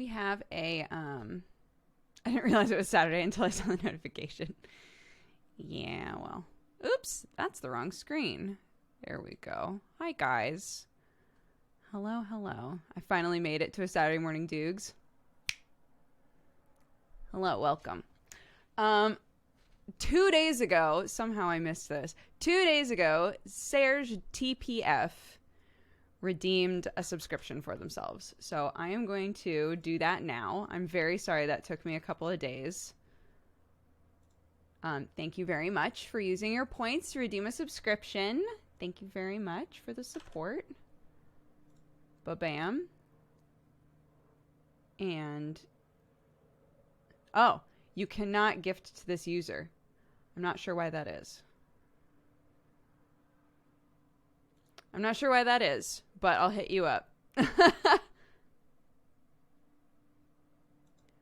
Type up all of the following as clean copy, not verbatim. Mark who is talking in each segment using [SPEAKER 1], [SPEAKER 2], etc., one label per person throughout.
[SPEAKER 1] we have a, I didn't realize it was Saturday until I saw the notification. Yeah, well, oops, that's the wrong screen. There we go. Hi, guys. Hello, hello. I finally made it to a Saturday morning Doogs. Hello, welcome. 2 days ago, somehow I missed this. 2 days ago, Serge TPF redeemed a subscription for themselves. So I am going to do that now. I'm very sorry that took me a couple of days. Thank you very much for using your points to redeem a subscription. Thank you very much for the support. Ba-bam. And, oh, you cannot gift to this user. I'm not sure why that is. I'm not sure why that is, but I'll hit you up.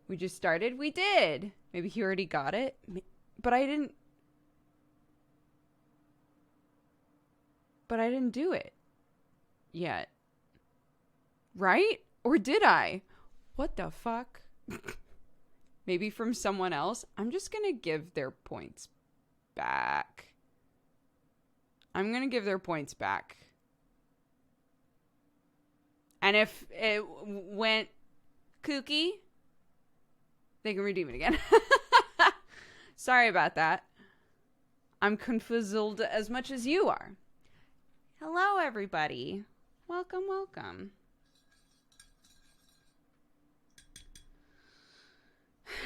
[SPEAKER 1] We just started? We did. Maybe he already got it. But I didn't. But I didn't do it yet. Right? Or did I? What the fuck? Maybe from someone else. I'm just going to give their points back. I'm going to give their points back. And if it went kooky, they can redeem it again. Sorry about that. I'm confuzzled as much as you are. Hello, everybody. Welcome, welcome.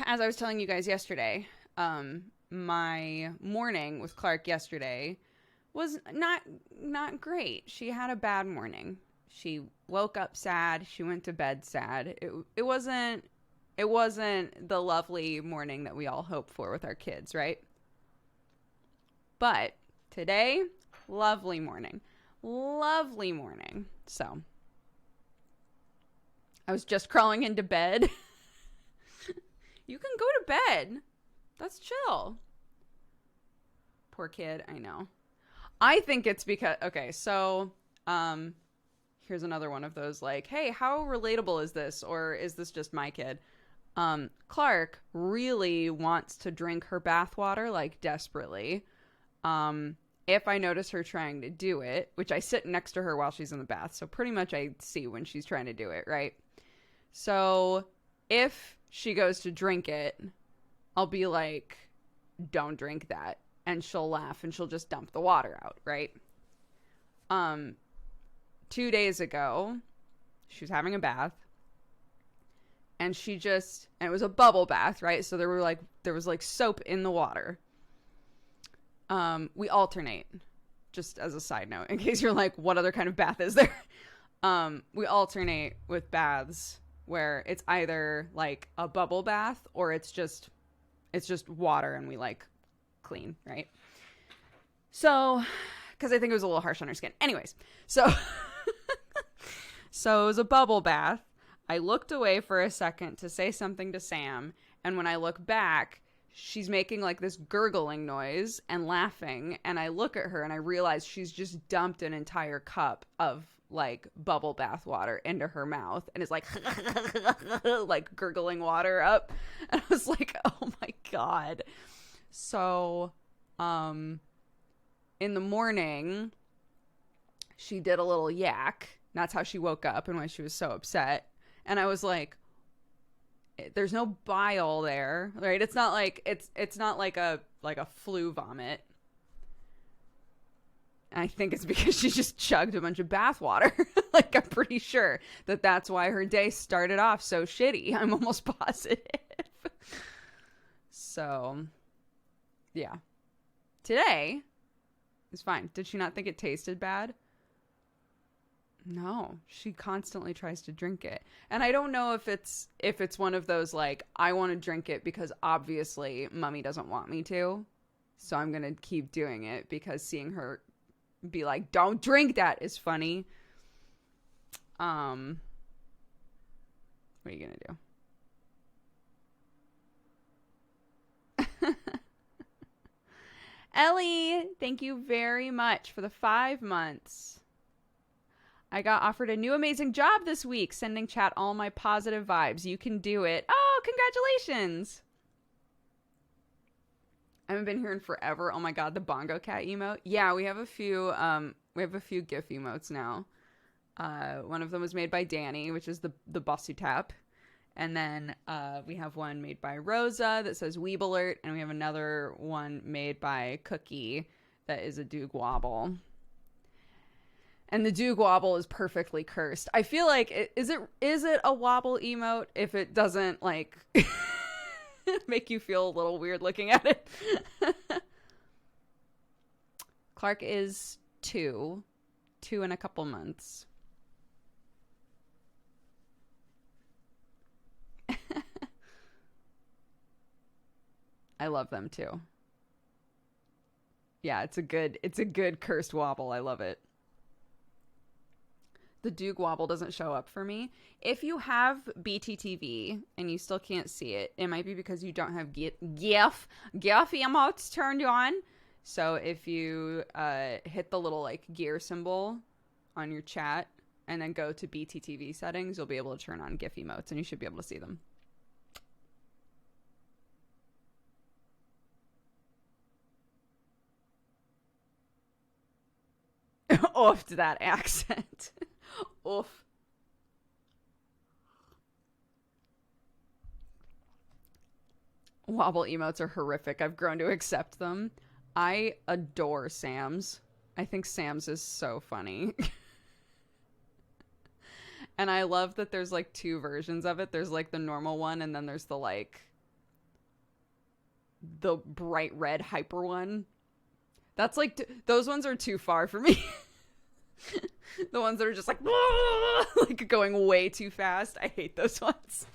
[SPEAKER 1] As I was telling you guys yesterday, my morning with Clark yesterday was not great. She had a bad morning. She woke up sad. She went to bed sad. It wasn't the lovely morning that we all hope for with our kids, right? But today, lovely morning. Lovely morning. So, I was just crawling into bed. You can go to bed. That's chill. Poor kid, I know. I think it's because, okay, so, here's another one of those like, hey, how relatable is this? Or is this just my kid? Clark really wants to drink her bath water, like, desperately. If I notice her trying to do it, which I sit next to her while she's in the bath, so pretty much I see when she's trying to do it, right? So if she goes to drink it, I'll be like, don't drink that. And she'll laugh and she'll just dump the water out, right? 2 days ago, she was having a bath. And and it was a bubble bath, right? So there was like soap in the water. We alternate, just as a side note, in case you're like, what other kind of bath is there? We alternate with baths where it's either like a bubble bath or it's just water and we like clean, right? So, because I think it was a little harsh on her skin. Anyways, so it was a bubble bath. I looked away for a second to say something to Sam, and when I look back, she's making like this gurgling noise and laughing, and I look at her and I realize she's just dumped an entire cup of like bubble bath water into her mouth and is like like gurgling water up, and I was like, oh my god. So in the morning she did a little yak. That's how she woke up and why she was so upset. And I was like, there's no bile there, right? It's not like it's not like a flu vomit. I think it's because she just chugged a bunch of bath water. Like, I'm pretty sure that's why her day started off so shitty. I'm almost positive. So, yeah. Today is fine. Did she not think it tasted bad? No, she constantly tries to drink it. And I don't know if it's one of those like, I want to drink it because obviously mommy doesn't want me to. So I'm going to keep doing it because seeing her be like, don't drink that is funny. What are you going to do? Ellie, thank you very much for the 5 months. I got offered a new amazing job this week, sending chat all my positive vibes. You can do it. Oh, congratulations. I haven't been here in forever. Oh my god, the bongo cat emote. Yeah, we have a few GIF emotes now. One of them was made by Danny, which is the bossy tap. And then we have one made by Rosa that says Weeb Alert, and we have another one made by Cookie that is a Doog Wobble. And the Doog Wobble is perfectly cursed. I feel like is it a wobble emote if it doesn't like make you feel a little weird looking at it? Clark is two in a couple months. I love them too. Yeah, it's a good cursed wobble. I love it. The Doog Wobble doesn't show up for me. If you have BTTV and you still can't see it, it might be because you don't have GIF emotes turned on. So if you hit the little like gear symbol on your chat and then go to BTTV settings, you'll be able to turn on GIF emotes and you should be able to see them. Off to that accent. Oof. Wobble emotes are horrific. I've grown to accept them. I adore Sam's. I think Sam's is so funny. And I love that there's like two versions of it. There's like the normal one, and then there's the like the bright red hyper one. That's like those ones are too far for me. The ones that are just like like going way too fast. I hate those ones.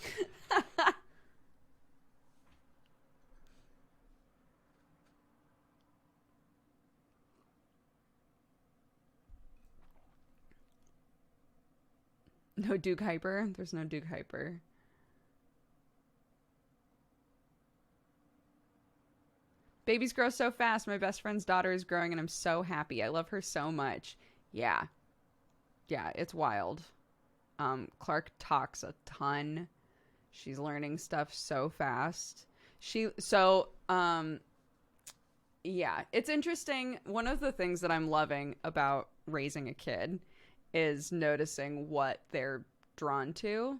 [SPEAKER 1] No Duke Hyper? There's no Duke Hyper. Babies grow so fast. My best friend's daughter is growing and I'm so happy. I love her so much. Yeah. Yeah, it's wild. Clark talks a ton. She's learning stuff so fast. Yeah, it's interesting. One of the things that I'm loving about raising a kid is noticing what they're drawn to.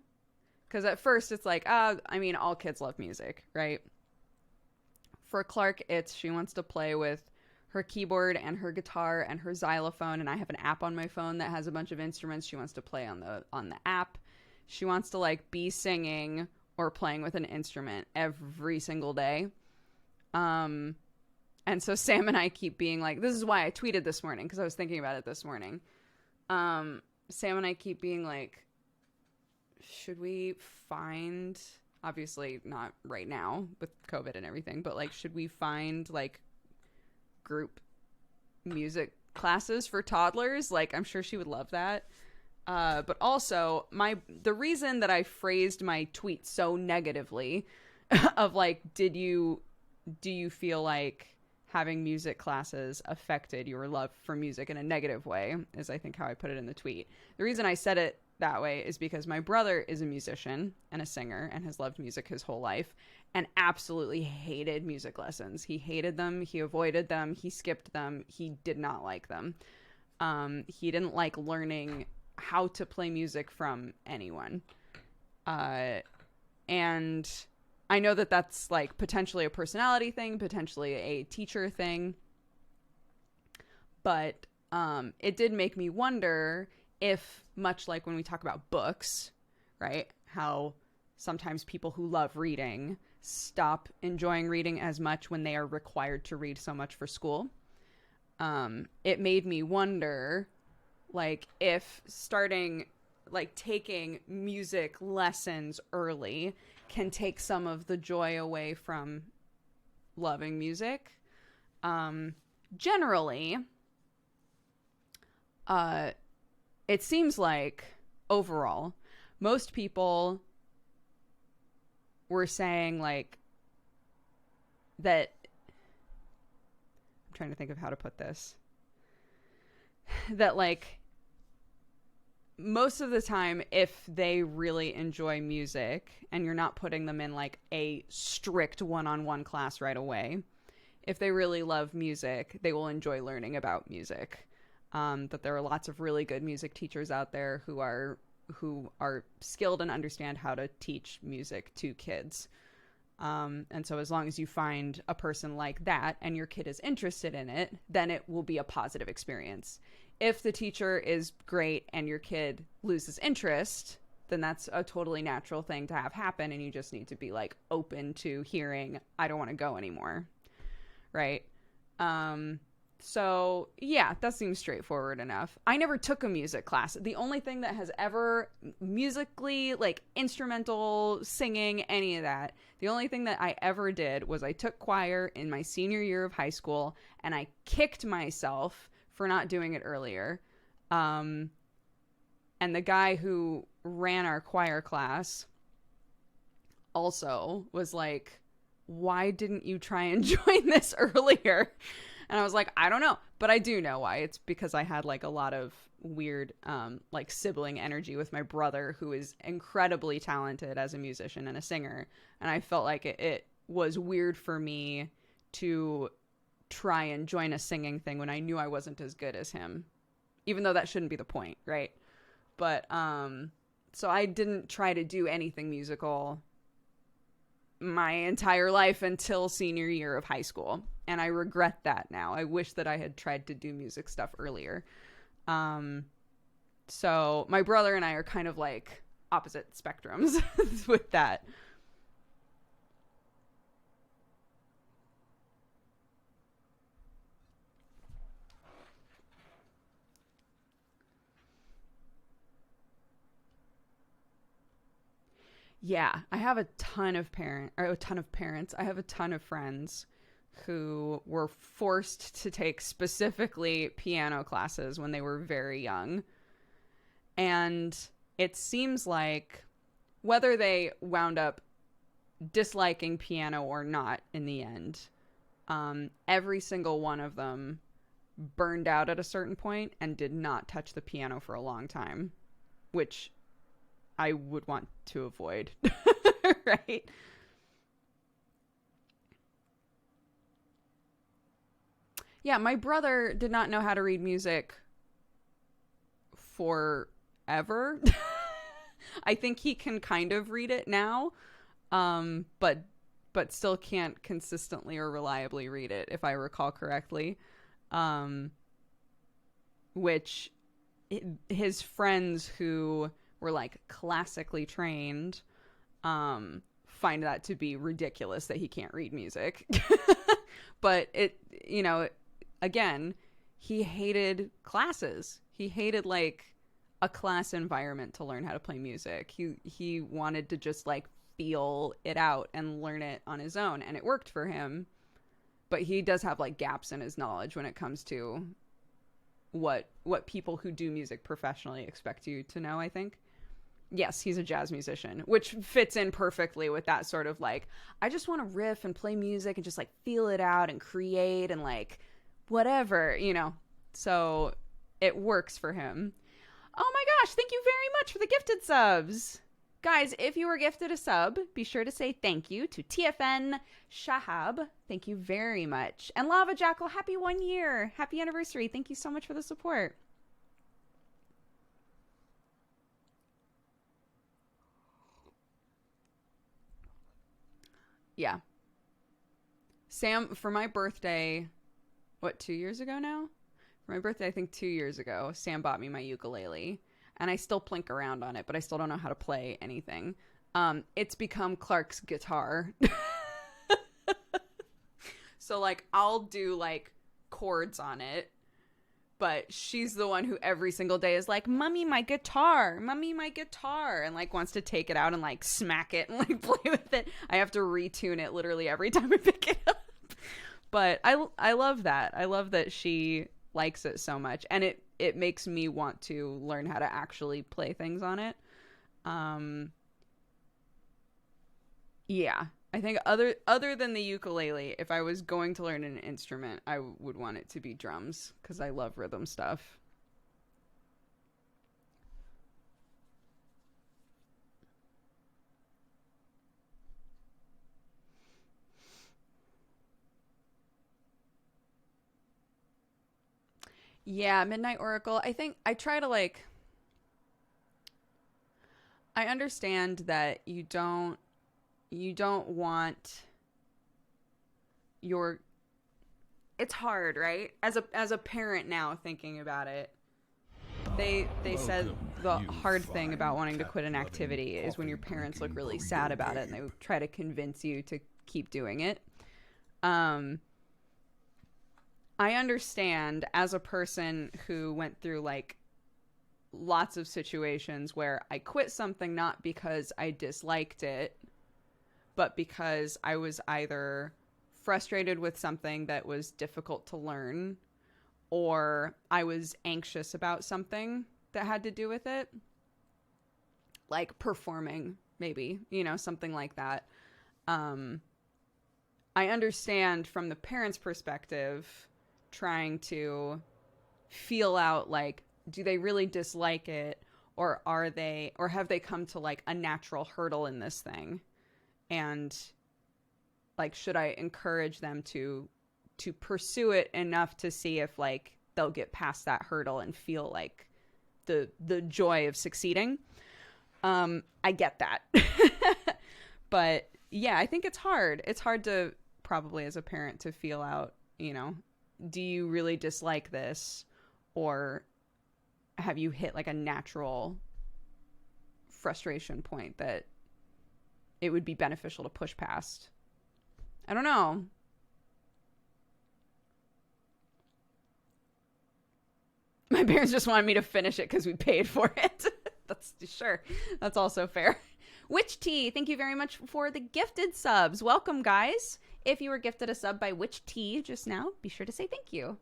[SPEAKER 1] Because at first it's like, all kids love music, right? For Clark, she wants to play with her keyboard and her guitar and her xylophone, and I have an app on my phone that has a bunch of instruments she wants to play on the app. She wants to like be singing or playing with an instrument every single day. And so Sam and I keep being like, this is why I tweeted this morning, because I was thinking about it this morning. Sam and I keep being like, should we find, obviously not right now with COVID and everything, but like, should we find like group music classes for toddlers? Like, I'm sure she would love that. But also the reason that I phrased my tweet so negatively of like, do you feel like having music classes affected your love for music in a negative way, is I think how I put it in the tweet. The reason I said it that way is because my brother is a musician and a singer and has loved music his whole life and absolutely hated music lessons. He hated them. He avoided them. He skipped them. He did not like them. He didn't like learning how to play music from anyone. And I know that that's like potentially a personality thing, potentially a teacher thing. But it did make me wonder if, much like when we talk about books, right? How sometimes people who love reading stop enjoying reading as much when they are required to read so much for school. It made me wonder, like, if taking music lessons early can take some of the joy away from loving music. Generally, it seems like overall, most people were saying like that. I'm trying to think of how to put this. That like most of the time, if they really enjoy music and you're not putting them in like a strict one-on-one class right away, if they really love music, they will enjoy learning about music. That there are lots of really good music teachers out there who are skilled and understand how to teach music to kids. And so as long as you find a person like that and your kid is interested in it, then it will be a positive experience. If the teacher is great and your kid loses interest, then that's a totally natural thing to have happen. And you just need to be like open to hearing, I don't want to go anymore. Right. So yeah, that seems straightforward enough. I never took a music class. The only thing that has ever musically, like instrumental, singing, any of that, the only thing that I ever did was I took choir in my senior year of high school, and I kicked myself for not doing it earlier. And the guy who ran our choir class also was like, why didn't you try and join this earlier? And I was like, I don't know, but I do know why. It's because I had like a lot of weird, like sibling energy with my brother, who is incredibly talented as a musician and a singer. And I felt like it was weird for me to try and join a singing thing when I knew I wasn't as good as him, even though that shouldn't be the point. Right. But, so I didn't try to do anything musical my entire life until senior year of high school. And I regret that now. I wish that I had tried to do music stuff earlier. So my brother and I are kind of like opposite spectrums with that. Yeah, I have a ton of parents. I have a ton of friends who were forced to take specifically piano classes when they were very young. And it seems like whether they wound up disliking piano or not in the end, every single one of them burned out at a certain point and did not touch the piano for a long time, which I would want to avoid. Right? Yeah, my brother did not know how to read music forever. I think he can kind of read it now, but still can't consistently or reliably read it, if I recall correctly. Which his friends who were like classically trained find that to be ridiculous that he can't read music. But it, again, he hated classes. He hated like a class environment to learn how to play music. He wanted to just like feel it out and learn it on his own, and it worked for him. But he does have like gaps in his knowledge when it comes to what people who do music professionally expect you to know, I think. Yes, he's a jazz musician, which fits in perfectly with that sort of like, I just want to riff and play music and just like feel it out and create and like whatever, So it works for him. Oh my gosh, thank you very much for the gifted subs. Guys, if you were gifted a sub, be sure to say thank you to TFN Shahab. Thank you very much. And Lava Jackal, happy 1 year. Happy anniversary. Thank you so much for the support. Yeah. Sam, for my birthday, 2 years ago now? For my birthday, I think 2 years ago, Sam bought me my ukulele. And I still plink around on it, but I still don't know how to play anything. It's become Clark's guitar. So, like, I'll do, like, chords on it. But she's the one who every single day is like, Mommy, my guitar. Mommy, my guitar. And, like, wants to take it out and, like, smack it and, like, play with it. I have to retune it literally every time I pick it up. But I love that. I love that she likes it so much. And it makes me want to learn how to actually play things on it. Yeah, I think other than the ukulele, if I was going to learn an instrument, I would want it to be drums because I love rhythm stuff. Yeah, Midnight Oracle. I think I try to like I understand that you don't want your it's hard, right? As a parent now thinking about it. They said
[SPEAKER 2] Welcome,
[SPEAKER 1] the
[SPEAKER 2] you
[SPEAKER 1] hard thing about
[SPEAKER 2] fine
[SPEAKER 1] wanting to quit an
[SPEAKER 2] cat-loving,
[SPEAKER 1] activity is when your parents look really
[SPEAKER 2] coffee-drinking
[SPEAKER 1] sad
[SPEAKER 2] burrito
[SPEAKER 1] about it and
[SPEAKER 2] babe.
[SPEAKER 1] they try to convince you to keep doing it. Um I understand as a person who went through like lots of situations where I quit something not because I disliked it, but because I was either frustrated with something that was difficult to learn or I was anxious about something that had to do with it, like performing, maybe, something like that. Um, I understand from the parents' perspective trying to feel out like, do they really dislike it, or have they come to like a natural hurdle in this thing, and like should I encourage them to pursue it enough to see if like they'll get past that hurdle and feel like the joy of succeeding. I get that. But yeah, I think it's hard to probably as a parent to feel out, do you really dislike this, or have you hit like a natural frustration point that it would be beneficial to push past? I don't know. My parents just wanted me to finish it because we paid for it. That's sure. That's also fair. Witch Tea, thank you very much for the gifted subs. Welcome, guys. If you were gifted a sub by Witch Tea just now, be sure to say thank you.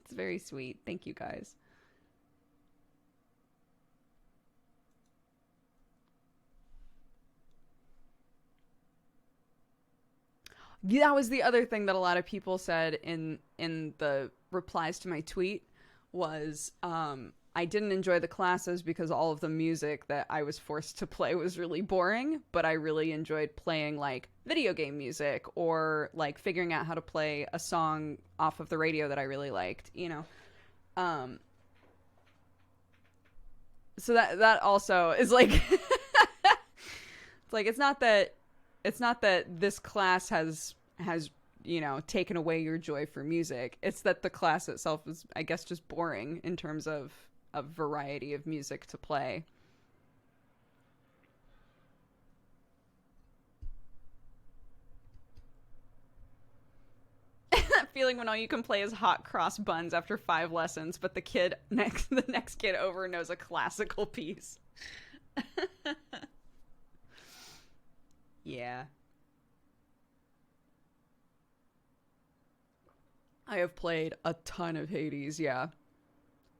[SPEAKER 1] It's very sweet. Thank you, guys. That was the other thing that a lot of people said in the replies to my tweet was I didn't enjoy the classes because all of the music that I was forced to play was really boring, but I really enjoyed playing like video game music or like figuring out how to play a song off of the radio that I really liked. Um so that also is like it's like it's not that this class has taken away your joy for music. It's that the class itself is, I guess, just boring in terms of a variety of music to play. That feeling when all you can play is hot cross buns after 5 lessons, but the next kid over knows a classical piece. Yeah. I have played a ton of Hades, yeah.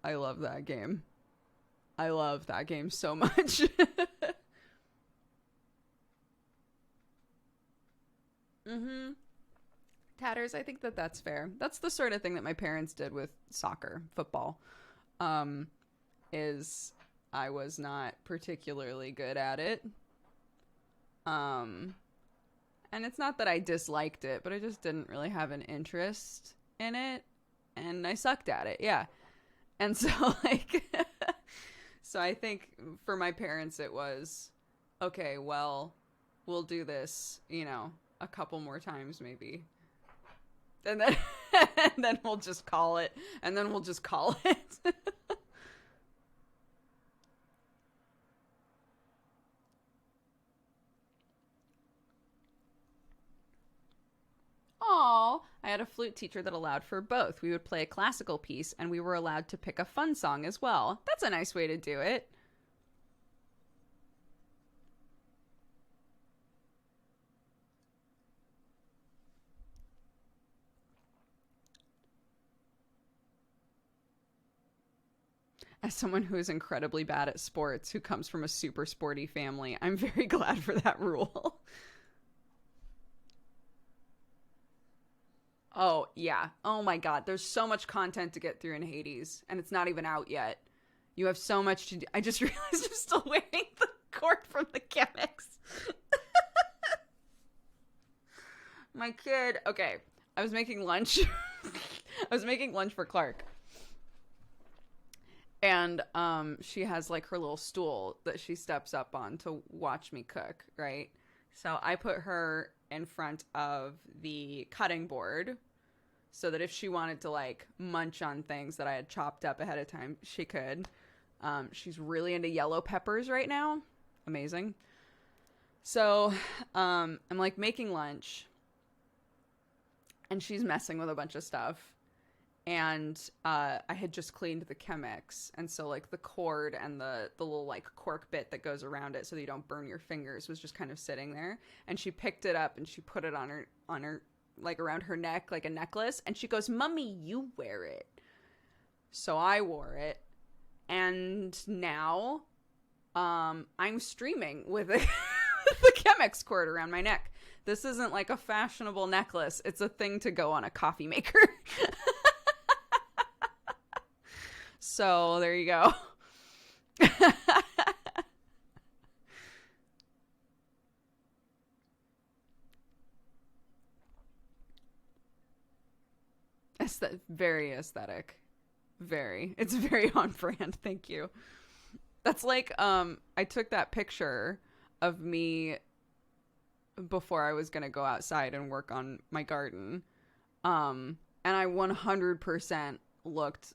[SPEAKER 1] I love that game. I love that game so much. Mm-hmm. Tatters, I think that that's fair. That's the sort of thing that my parents did with soccer, football. Um, is I was not particularly good at it. Um, and it's not that I disliked it, but I just didn't really have an interest in it, and I sucked at it. Yeah. And so like so I think for my parents it was okay, well, we'll do this, a couple more times maybe. And then and then we'll just call it. And then we'll just call it. Aw, I had a flute teacher that allowed for both. We would play a classical piece and we were allowed to pick a fun song as well. That's a nice way to do it. As someone who is incredibly bad at sports, who comes from a super sporty family, I'm very glad for that rule. Oh, yeah. Oh my God. There's so much content to get through in Hades, and it's not even out yet. You have so much to do. I just realized I'm still wearing the cord from the gimmicks. My kid. Okay. I was making lunch. I was making lunch for Clark. And she has like her little stool that she steps up on to watch me cook, right? So I put her in front of the cutting board so that if she wanted to like munch on things that I had chopped up ahead of time, she could. She's really into yellow peppers right now. Amazing. So I'm like making lunch and she's messing with a bunch of stuff. And I had just cleaned the Chemex, and so like the cord and the little like cork bit that goes around it so that you don't burn your fingers was just kind of sitting there. And she picked it up and she put it on her like around her neck like a necklace, and she goes, "Mommy, you wear it." So I wore it, and now I'm streaming with the Chemex cord around my neck. This isn't like a fashionable necklace; it's a thing to go on a coffee maker. So there you go. Very aesthetic. Very. It's very on brand. Thank you. That's like, I took that picture of me before I was going to go outside and work on my garden. And I 100% looked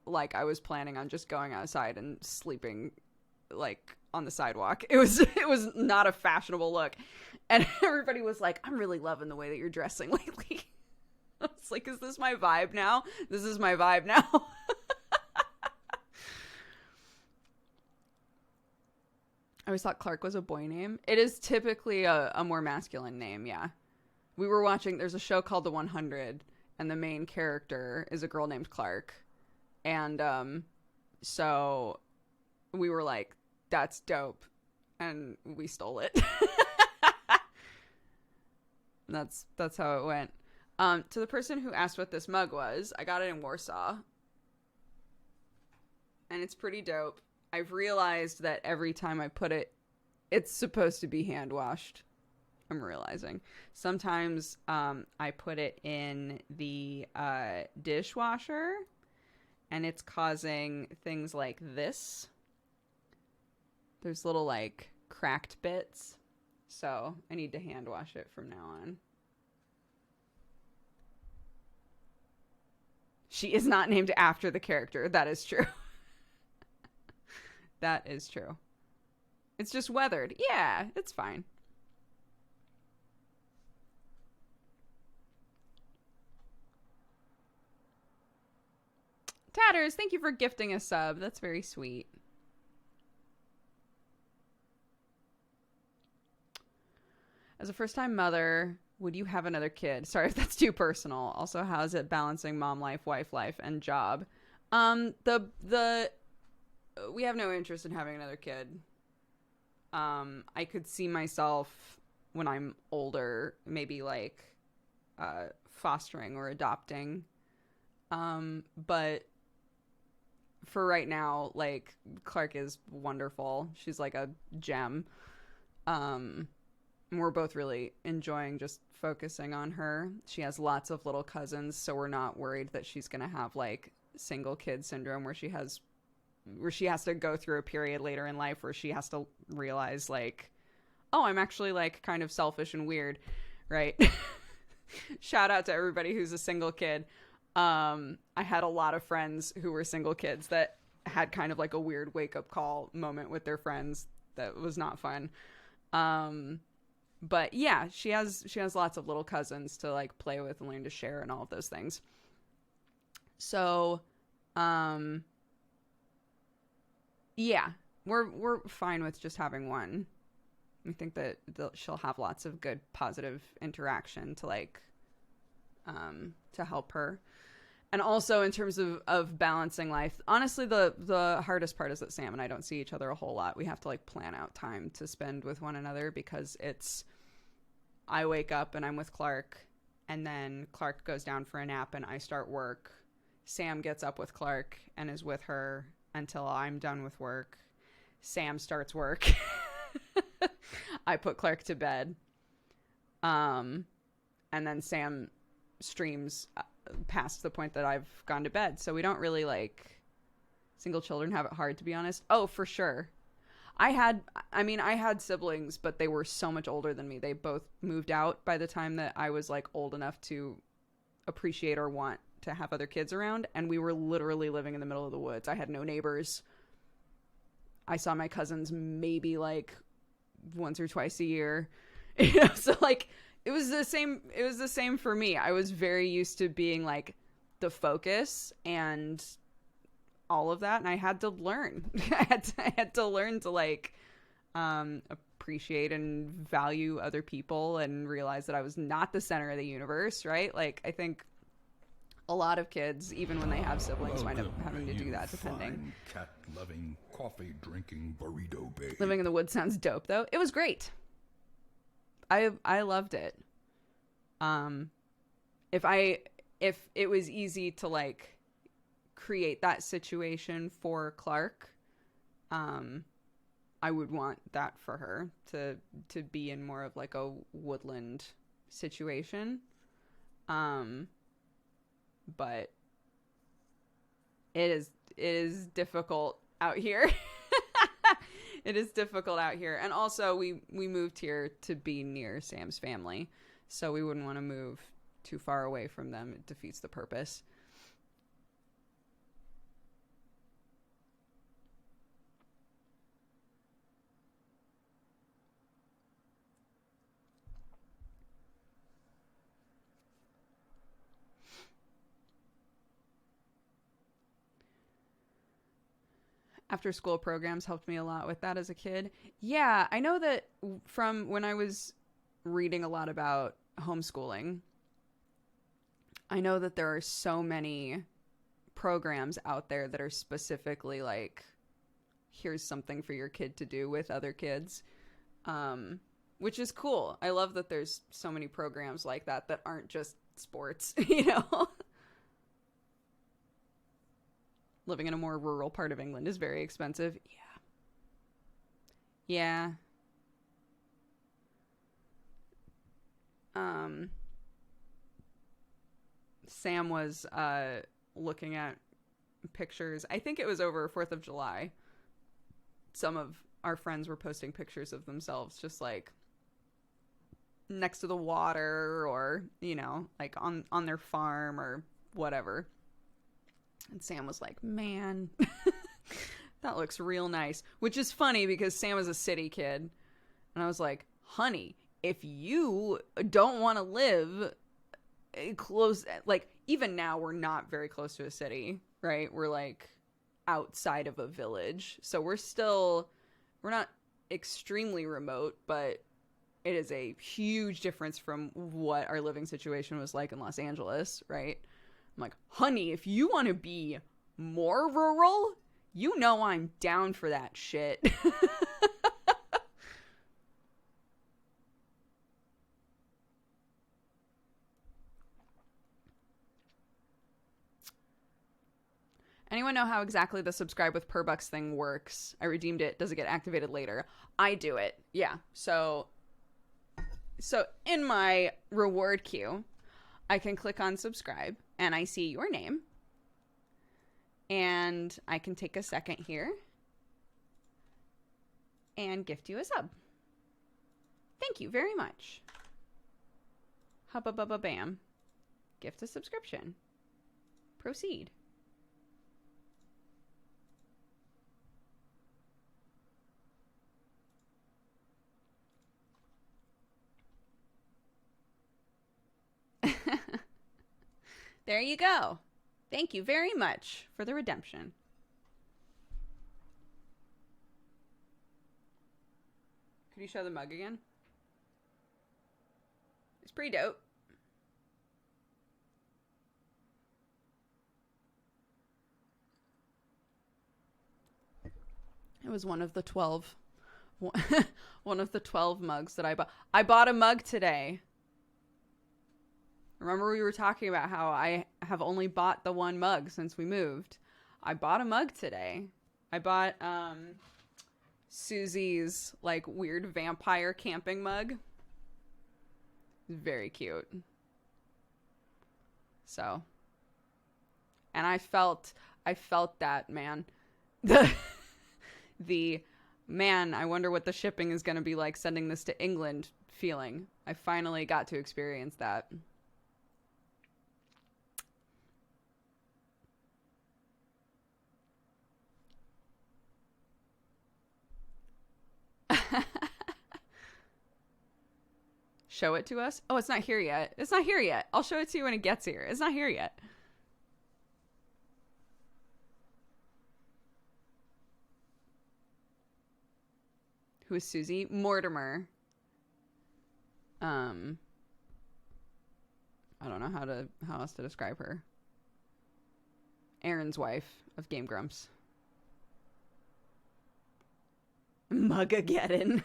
[SPEAKER 1] like I was planning on just going outside and sleeping like on the sidewalk. It was not a fashionable look. And everybody was like, "I'm really loving the way that you're dressing lately." I was like, is this my vibe now? This is my vibe now. I always thought Clark was a boy name. It is typically a more masculine name, yeah. We were watching, there's a show called The 100, and the main character is a girl named Clark. And so we were like, that's dope. And we stole it. That's how it went. To the person who asked what this mug was, I got it in Warsaw. And it's pretty dope. I've realized that every time I put it, it's supposed to be hand washed. I'm realizing. Sometimes I put it in the dishwasher, and it's causing things like this. There's little like cracked bits. So I need to hand wash it from now on. She is not named after the character. That is true. That is true. It's just weathered. Yeah, it's fine. Tatters, thank you for gifting a sub. That's very sweet. As a first-time mother, would you have another kid? Sorry if that's too personal. Also, how is it balancing mom life, wife life, and job? We have no interest in having another kid. I could see myself when I'm older, maybe like fostering or adopting. But for right now, like, Clark is wonderful. She's like a gem. We're both really enjoying just focusing on her. She has lots of little cousins, so we're not worried that she's gonna have like single kid syndrome where she has to go through a period later in life where she has to realize like, oh, I'm actually like kind of selfish and weird, right? Shout out to everybody who's a single kid. I had a lot of friends who were single kids that had kind of like a weird wake up call moment with their friends that was not fun. But yeah, she has lots of little cousins to like play with and learn to share and all of those things. So, yeah, we're fine with just having one. We think that she'll have lots of good positive interaction to like, to help her. And also in terms of balancing life, honestly, the hardest part is that Sam and I don't see each other a whole lot. We have to like plan out time to spend with one another because I wake up and I'm with Clark, And then Clark goes down for a nap and I start work. Sam gets up with Clark and is with her until I'm done with work. Sam starts work. I put Clark to bed. And then Sam streams past the point that I've gone to bed. So we don't really like single children have it hard, to be honest. Oh, for sure. I had siblings, but they were so much older than me. They both moved out by the time that I was like old enough to appreciate or want to have other kids around. And we were literally living in the middle of the woods. I had no neighbors. I saw my cousins maybe like once or twice a year. You know, so like it was the same for me. I was very used to being like the focus and all of that, and I had to learn. I had to learn to like appreciate and value other people and realize that I was not the center of the universe, right? Like I think a lot of kids, even when they have siblings, wind up having to do that, depending.
[SPEAKER 2] Cat-loving, coffee-drinking burrito babe.
[SPEAKER 1] Living in the woods sounds dope, though. It was great. I loved it. If it was easy to like create that situation for Clark, I would want that for her to be in more of like a woodland situation. But it is difficult out here. It is difficult out here. And also we moved here to be near Sam's family. So we wouldn't want to move too far away from them. It defeats the purpose. After school programs helped me a lot with that as a kid. Yeah, I know that from when I was reading a lot about homeschooling, I know that there are so many programs out there that are specifically like, here's something for your kid to do with other kids, which is cool. I love that there's so many programs like that that aren't just sports, you know? Living in a more rural part of England is very expensive. Yeah. Sam was looking at pictures. I think it was over 4th of July. Some of our friends were posting pictures of themselves just like next to the water or, you know, like on their farm or whatever. And Sam was like, man, that looks real nice. Which is funny because Sam is a city kid. And I was like, honey, if you don't want to live close, like even now we're not very close to a city, right? We're like outside of a village. So we're not extremely remote, but it is a huge difference from what our living situation was like in Los Angeles, right? I'm like, honey, if you want to be more rural, you know I'm down for that shit. Anyone know how exactly the subscribe with per bucks thing works? I redeemed it. Does it get activated later? I do it. Yeah. So in my reward queue, I can click on subscribe and I see your name. And I can take a second here and gift you a sub. Thank you very much. Hubba bubba bam. Gift a subscription. Proceed. There you go. Thank you very much for the redemption. Could you show the mug again? It's pretty dope. It was one of the 12 mugs that I bought. I bought a mug today. Remember we were talking about how I have only bought the one mug since we moved. I bought a mug today. I bought Susie's like weird vampire camping mug. Very cute. So, and I felt that, man. The man, I wonder what the shipping is going to be like sending this to England feeling. I finally got to experience that. Show it to us? Oh, it's not here yet. It's not here yet. I'll show it to you when it gets here. It's not here yet. Who is Susie Mortimer? I don't know how else to describe her. Aaron's wife of Game Grumps. Mugageddon.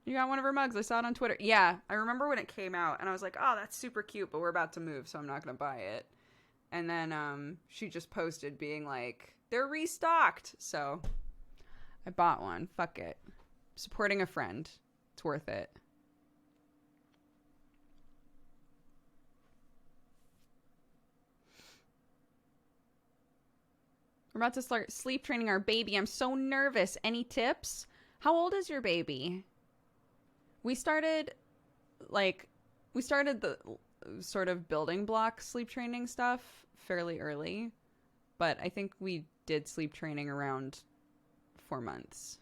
[SPEAKER 1] You got one of her mugs. I saw it on Twitter. Yeah, I remember when it came out, and I was like, oh, that's super cute, but we're about to move, so I'm not going to buy it. And then she just posted being like, they're restocked. So I bought one. Fuck it. Supporting a friend. It's worth it. We're about to start sleep training our baby. I'm so nervous. Any tips? How old is your baby? We started the sort of building block sleep training stuff fairly early, but I think we did sleep training around 4 months.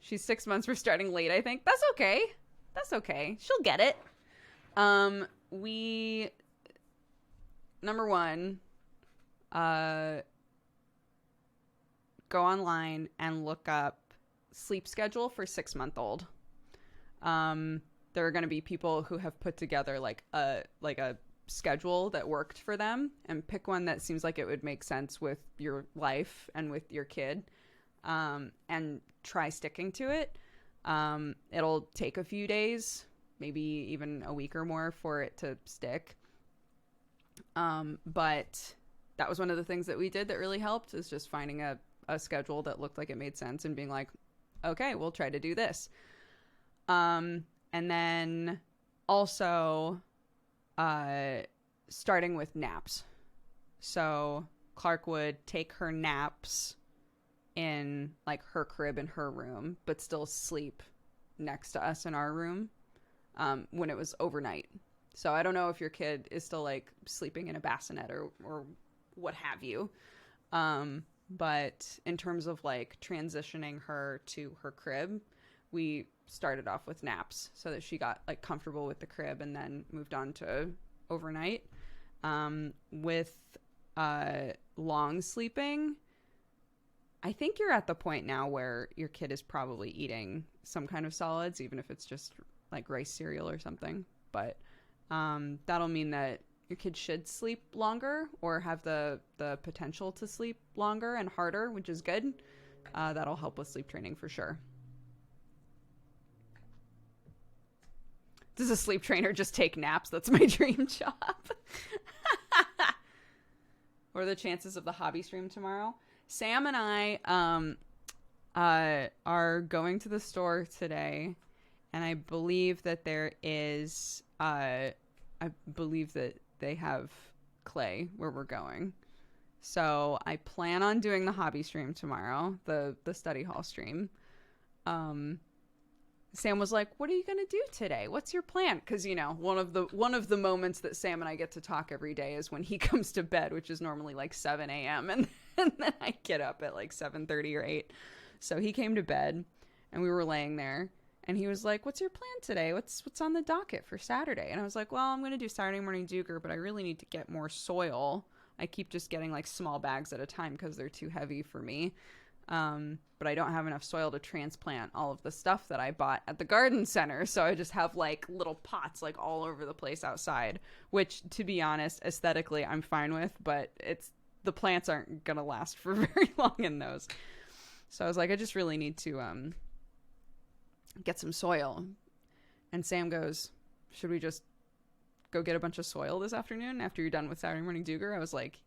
[SPEAKER 1] She's 6 months for starting late, I think. That's okay. That's okay. She'll get it. We, number one, go online and look up sleep schedule for 6-month-old. There are going to be people who have put together like a schedule that worked for them, and pick one that seems like it would make sense with your life and with your kid, and try sticking to it. It'll take a few days, maybe even a week or more for it to stick. But that was one of the things that we did that really helped, is just finding a schedule that looked like it made sense and being like, okay, we'll try to do this. And then also starting with naps. So Clark would take her naps in like her crib in her room, but still sleep next to us in our room when it was overnight. So I don't know if your kid is still like sleeping in a bassinet or what have you. But in terms of like transitioning her to her crib, we started off with naps so that she got like comfortable with the crib, and then moved on to overnight. With long sleeping, I think you're at the point now where your kid is probably eating some kind of solids, even if it's just like rice cereal or something. But that'll mean that your kid should sleep longer, or have the potential to sleep longer and harder, which is good. That'll help with sleep training for sure. Does a sleep trainer just take naps? That's my dream job. What are the chances of the hobby stream tomorrow? Sam and I are going to the store today, and I believe that there is I believe that they have clay where we're going. So I plan on doing the hobby stream tomorrow, the study hall stream. Sam was like, what are you going to do today? What's your plan? Because, you know, one of the moments that Sam and I get to talk every day is when he comes to bed, which is normally like 7 a.m. And then I get up at like 7:30 or 8. So he came to bed, and we were laying there, and he was like, what's your plan today? What's on the docket for Saturday? And I was like, well, I'm going to do Saturday morning Dooger, but I really need to get more soil. I keep just getting like small bags at a time because they're too heavy for me. But I don't have enough soil to transplant all of the stuff that I bought at the garden center. So I just have like little pots like all over the place outside, which, to be honest, aesthetically I'm fine with, but the plants aren't going to last for very long in those. So I was like, I just really need to get some soil. And Sam goes, should we just go get a bunch of soil this afternoon after you're done with Saturday Morning Dooger? I was like,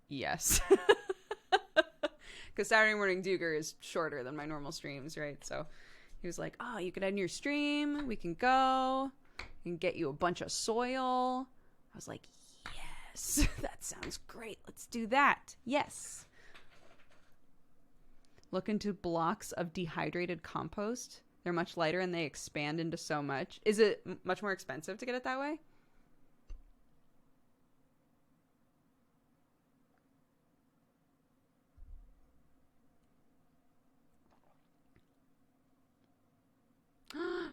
[SPEAKER 1] yes. Because Saturday Morning Dooger is shorter than my normal streams, right? So he was like, oh, you could end your stream. We can go. We can get you a bunch of soil. I was like, yes, that sounds great. Let's do that. Yes. Look into blocks of dehydrated compost. They're much lighter and they expand into so much. Is it much more expensive to get it that way?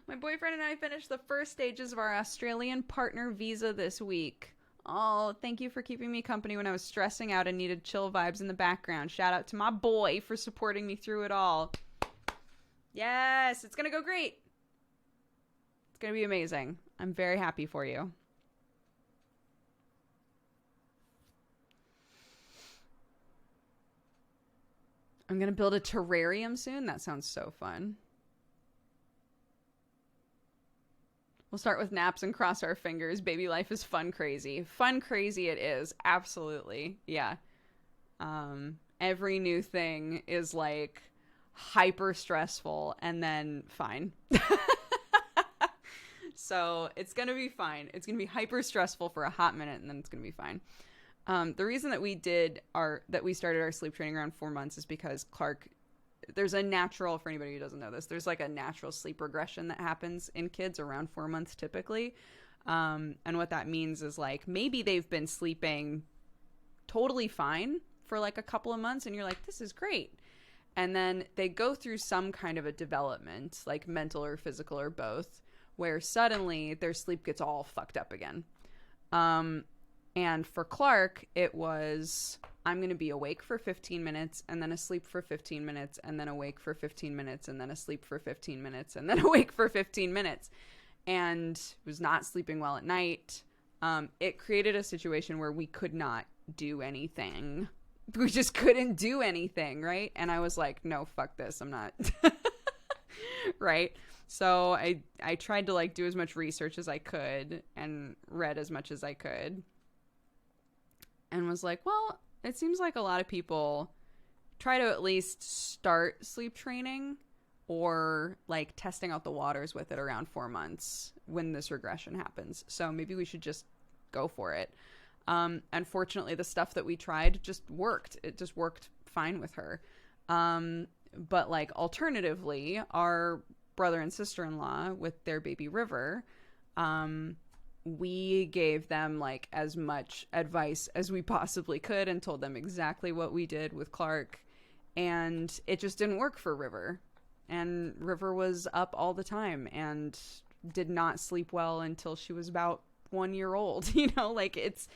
[SPEAKER 1] My boyfriend and I finished the first stages of our Australian partner visa this week. Oh, thank you for keeping me company when I was stressing out and needed chill vibes in the background. Shout out to my boy for supporting me through it all. Yes, it's going to go great. It's going to be amazing. I'm very happy for you. I'm going to build a terrarium soon. That sounds so fun. We'll start with naps and cross our fingers. Baby life is fun crazy. Fun crazy it is. Absolutely. Yeah. Every new thing is like hyper stressful and then fine. So it's going to be fine. It's going to be hyper stressful for a hot minute and then it's going to be fine. The reason that we started our sleep training around 4 months is because Clark, there's a natural, for anybody who doesn't know this, there's like a natural sleep regression that happens in kids around 4 months typically. And what that means is like maybe they've been sleeping totally fine for like a couple of months and you're like, this is great. And then they go through some kind of a development, like mental or physical or both, where suddenly their sleep gets all fucked up again. And for Clark, it was, I'm going to be awake for 15 minutes and then asleep for 15 minutes and then awake for 15 minutes and then asleep for 15 minutes and then awake for 15 minutes. And was not sleeping well at night. It created a situation where we could not do anything. We just couldn't do anything, right? And I was like, no, fuck this. I'm not. Right? So I tried to like do as much research as I could and read as much as I could. And was like, well, it seems like a lot of people try to at least start sleep training or like testing out the waters with it around 4 months when this regression happens. So maybe we should just go for it. Unfortunately, the stuff that we tried just worked. It just worked fine with her. But like alternatively, our brother and sister-in-law with their baby River, we gave them like as much advice as we possibly could and told them exactly what we did with Clark, and it just didn't work for River. And River was up all the time and did not sleep well until she was about 1 year old. You know, like it's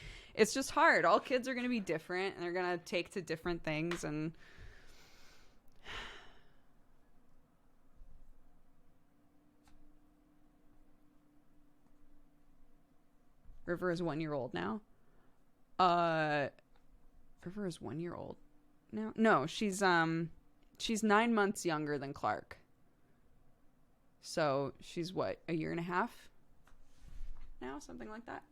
[SPEAKER 1] just hard. All kids are going to be different and they're going to take to different things. And River is 1 year old now. River is 1 year old now. No, she's 9 months younger than Clark. So she's what, a year and a half now? Something like that.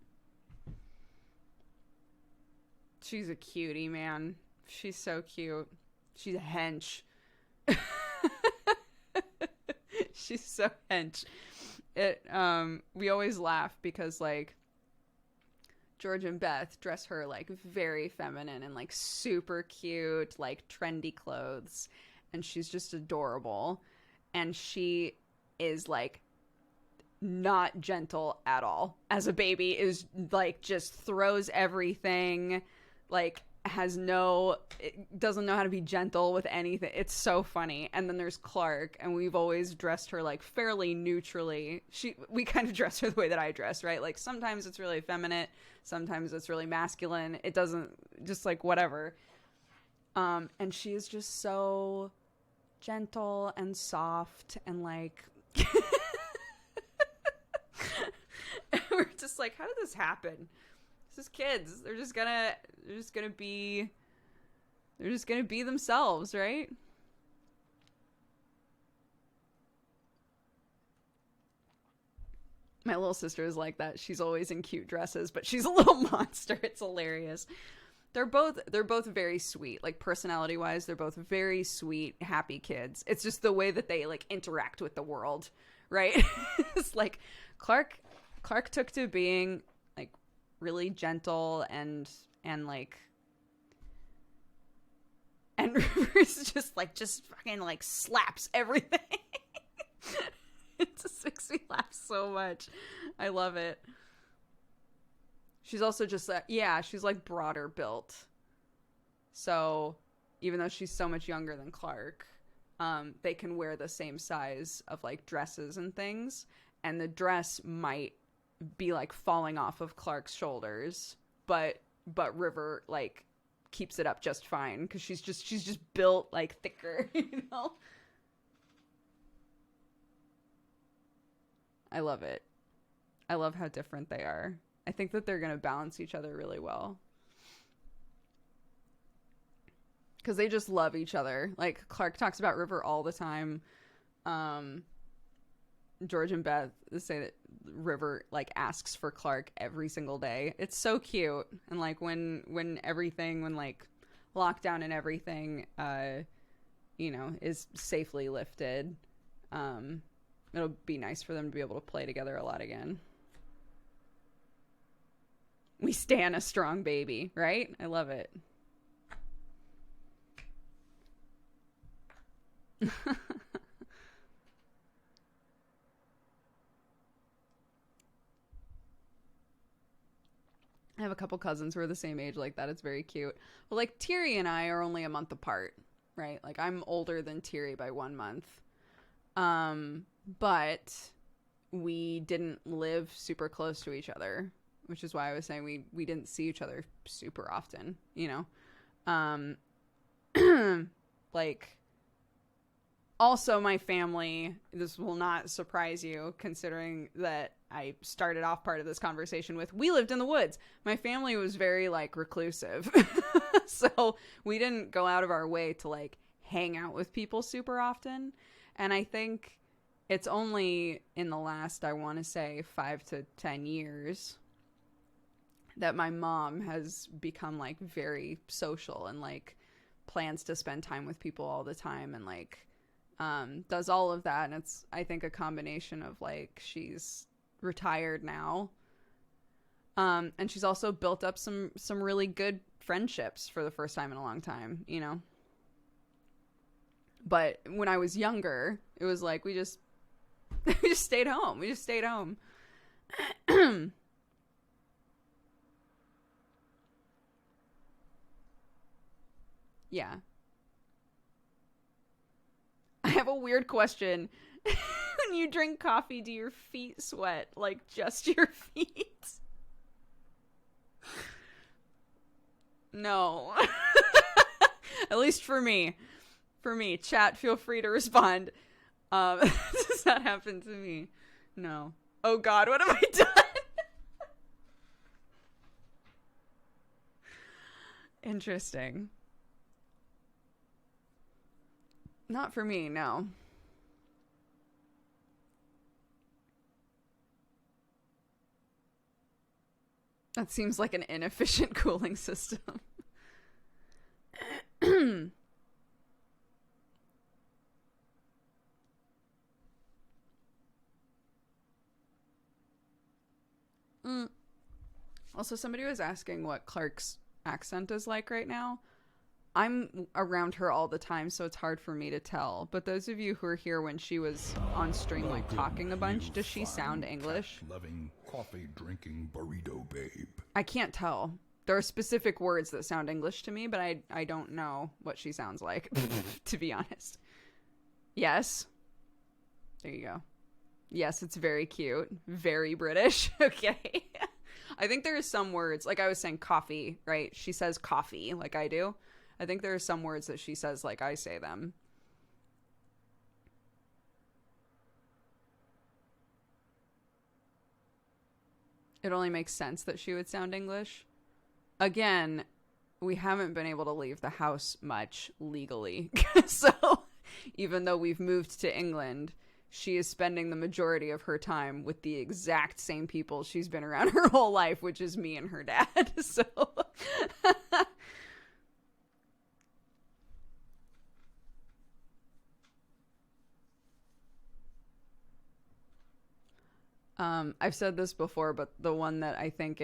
[SPEAKER 1] She's a cutie, man. She's so cute. She's a hench. She's so hench. We always laugh because like George and Beth dress her like very feminine and like super cute, like trendy clothes. And she's just adorable. And she is like not gentle at all. As a baby is like just throws everything, like doesn't know how to be gentle with anything. It's so funny. And then there's Clark, and we've always dressed her like fairly neutrally. We kind of dress her the way that I dress, right? Like sometimes it's really effeminate, sometimes it's really masculine. It doesn't, just like whatever. And she is just so gentle and soft and like we're just like, how did this happen? This is kids. They're just gonna be themselves, right? My little sister is like that. She's always in cute dresses, but she's a little monster. It's hilarious. They're both very sweet. Like, personality wise, they're both very sweet, happy kids. It's just the way that they like interact with the world, right? It's like Clark took to being like really gentle and like, and River's just fucking like slaps everything. It just makes me laugh so much. I love it. She's also just she's like broader built. So even though she's so much younger than Clark, they can wear the same size of like dresses and things, and the dress might be like falling off of Clark's shoulders, but River like keeps it up just fine because she's just built like thicker, you know. I love it. I love how different they are. I think that they're going to balance each other really well. Because they just love each other. Like, Clark talks about River all the time. George and Beth say that River, like, asks for Clark every single day. It's so cute. And, like, when like, lockdown and everything, is safely lifted, it'll be nice for them to be able to play together a lot again. We stan a strong baby, right? I love it. I have a couple cousins who are the same age like that. It's very cute. Well, like, Tiri and I are only a month apart, right? Like, I'm older than Tiri by 1 month. But we didn't live super close to each other, which is why I was saying we didn't see each other super often, you know? Like, also my family, this will not surprise you considering that I started off part of this conversation with, we lived in the woods. My family was very like reclusive. So we didn't go out of our way to like hang out with people super often. And I think it's only in the last, I want to say 5 to 10 years that my mom has become like very social and like plans to spend time with people all the time and like does all of that. And it's, I think, a combination of like, she's retired now, and she's also built up some really good friendships for the first time in a long time, you know. But when I was younger, it was like we just stayed home. Yeah. I have a weird question. When you drink coffee, do your feet sweat? Like, just your feet? No. At least for me. For me. Chat, feel free to respond. Does not happen to me. No. Oh God, what have I done? Interesting. Not for me, no. That seems like an inefficient cooling system. Also, somebody was asking what Clark's accent is like right now. I'm around her all the time, so it's hard for me to tell. But those of you who are here when she was on stream, like, talking a bunch, does she sound English?
[SPEAKER 2] Loving, coffee drinking burrito babe.
[SPEAKER 1] I can't tell. There are specific words that sound English to me, but I don't know what she sounds like, to be honest. Yes. There you go. Yes, it's very cute. Very British. Okay. I think there are some words, like I was saying coffee, right? She says coffee like I do. I think there are some words that she says like I say them. It only makes sense that she would sound English. Again, we haven't been able to leave the house much legally. So even though we've moved to England, she is spending the majority of her time with the exact same people she's been around her whole life, which is me and her dad. So I've said this before, but the one that I think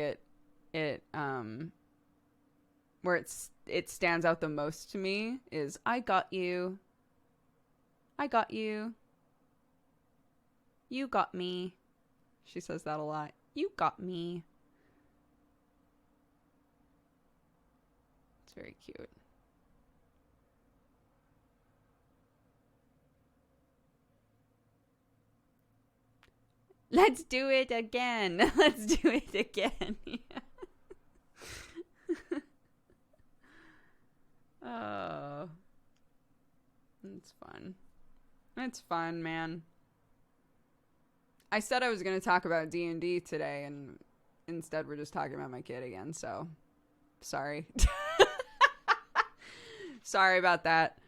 [SPEAKER 1] where it stands out the most to me is I got you. I got you. You got me. She says that a lot. You got me. It's very cute. Let's do it again. Let's do it again. Yeah. Oh. It's fun. It's fun, man. I said I was going to talk about D&D today, and instead we're just talking about my kid again, so sorry. Sorry about that.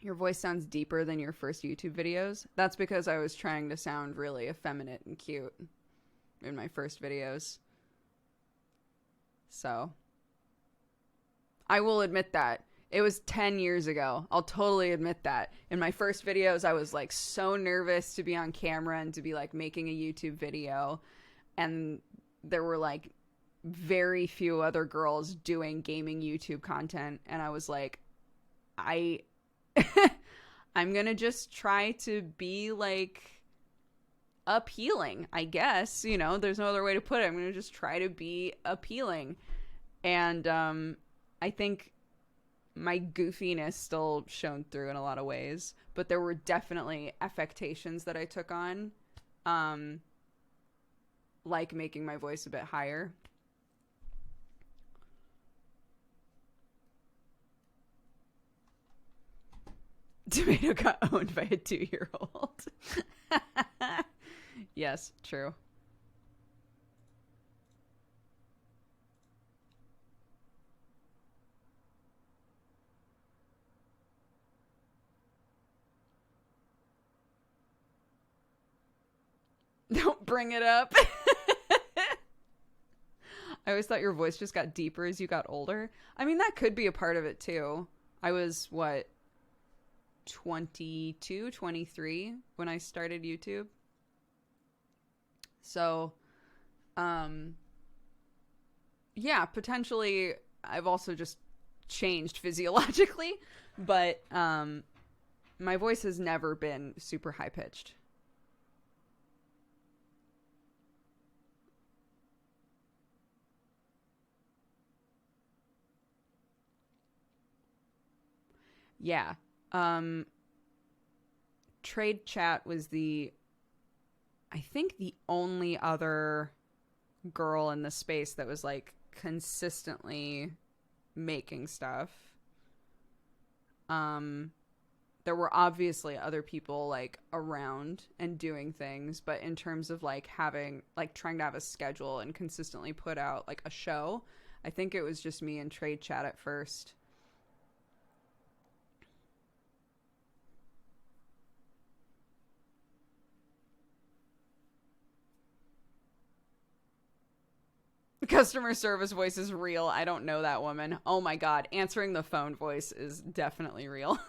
[SPEAKER 1] Your voice sounds deeper than your first YouTube videos. That's because I was trying to sound really effeminate and cute in my first videos. So, I will admit that. It was 10 years ago. I'll totally admit that. In my first videos, I was like so nervous to be on camera and to be like making a YouTube video. And there were like very few other girls doing gaming YouTube content. And I was like, I'm gonna just try to be like appealing, I guess. You know, there's no other way to put it. I'm gonna just try to be appealing. And I think my goofiness still shone through in a lot of ways, but there were definitely affectations that I took on, like making my voice a bit higher. Tomato got owned by a 2-year-old. Yes, true. Don't bring it up. I always thought your voice just got deeper as you got older. I mean, that could be a part of it too. I was, 22, 23 when I started YouTube. So, yeah, potentially I've also just changed physiologically, but my voice has never been super high pitched. Yeah. Trade Chat was I think the only other girl in the space that was like consistently making stuff. There were obviously other people like around and doing things, but in terms of like trying to have a schedule and consistently put out like a show, I think it was just me and Trade Chat at first. Customer service voice is real. I don't know that woman. Oh my god. Answering the phone voice is definitely real.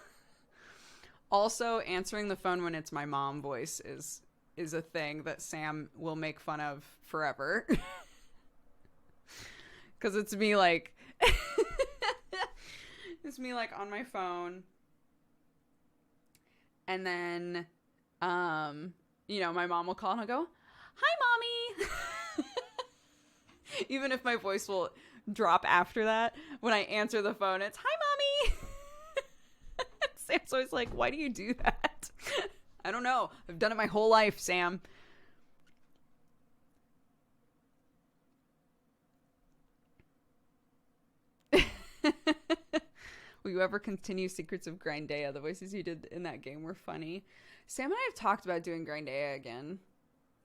[SPEAKER 1] Also, answering the phone when it's my mom voice is a thing that Sam will make fun of forever. Because it's me like... it's me like on my phone. And then, my mom will call and I'll go, "Hi, Mommy!" Even if my voice will drop after that, when I answer the phone, it's, "Hi, Mommy!" Sam's always like, why do you do that? I don't know. I've done it my whole life, Sam. Will you ever continue Secrets of Grindea? The voices you did in that game were funny. Sam and I have talked about doing Grindea again.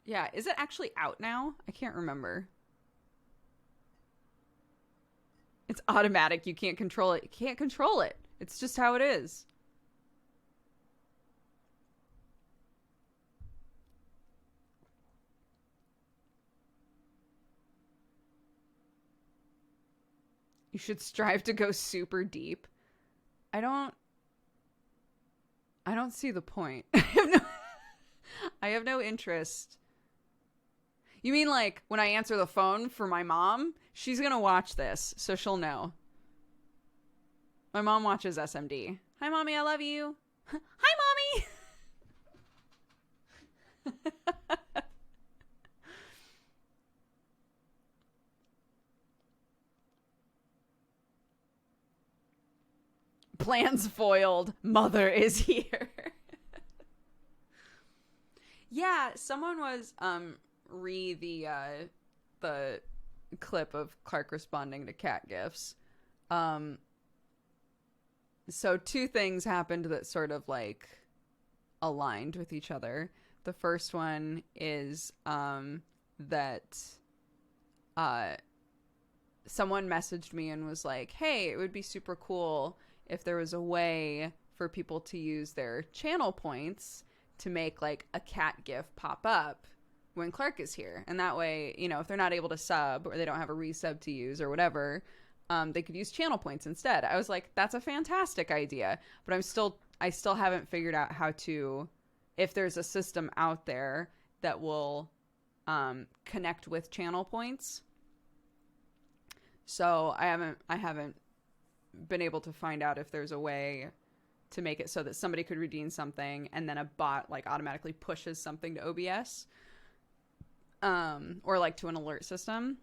[SPEAKER 1] Yeah, is it actually out now? I can't remember. It's automatic. You can't control it. You can't control it. It's just how it is. You should strive to go super deep. I don't see the point. I have no interest. You mean like when I answer the phone for my mom? She's gonna watch this, so she'll know. My mom watches SMD. Hi, Mommy, I love you. Hi, Mommy! Plans foiled. Mother is here. Yeah, someone was the clip of Clark responding to cat gifs. So two things happened that sort of like aligned with each other. The first one is that someone messaged me and was like, hey, it would be super cool if there was a way for people to use their channel points to make like a cat gif pop up when Clark is here. And that way, you know, if they're not able to sub or they don't have a resub to use or whatever, they could use channel points instead. I was like, that's a fantastic idea. But I still haven't figured out how to, if there's a system out there that will connect with channel points. So I haven't been able to find out if there's a way to make it so that somebody could redeem something and then a bot like automatically pushes something to OBS or like to an alert system.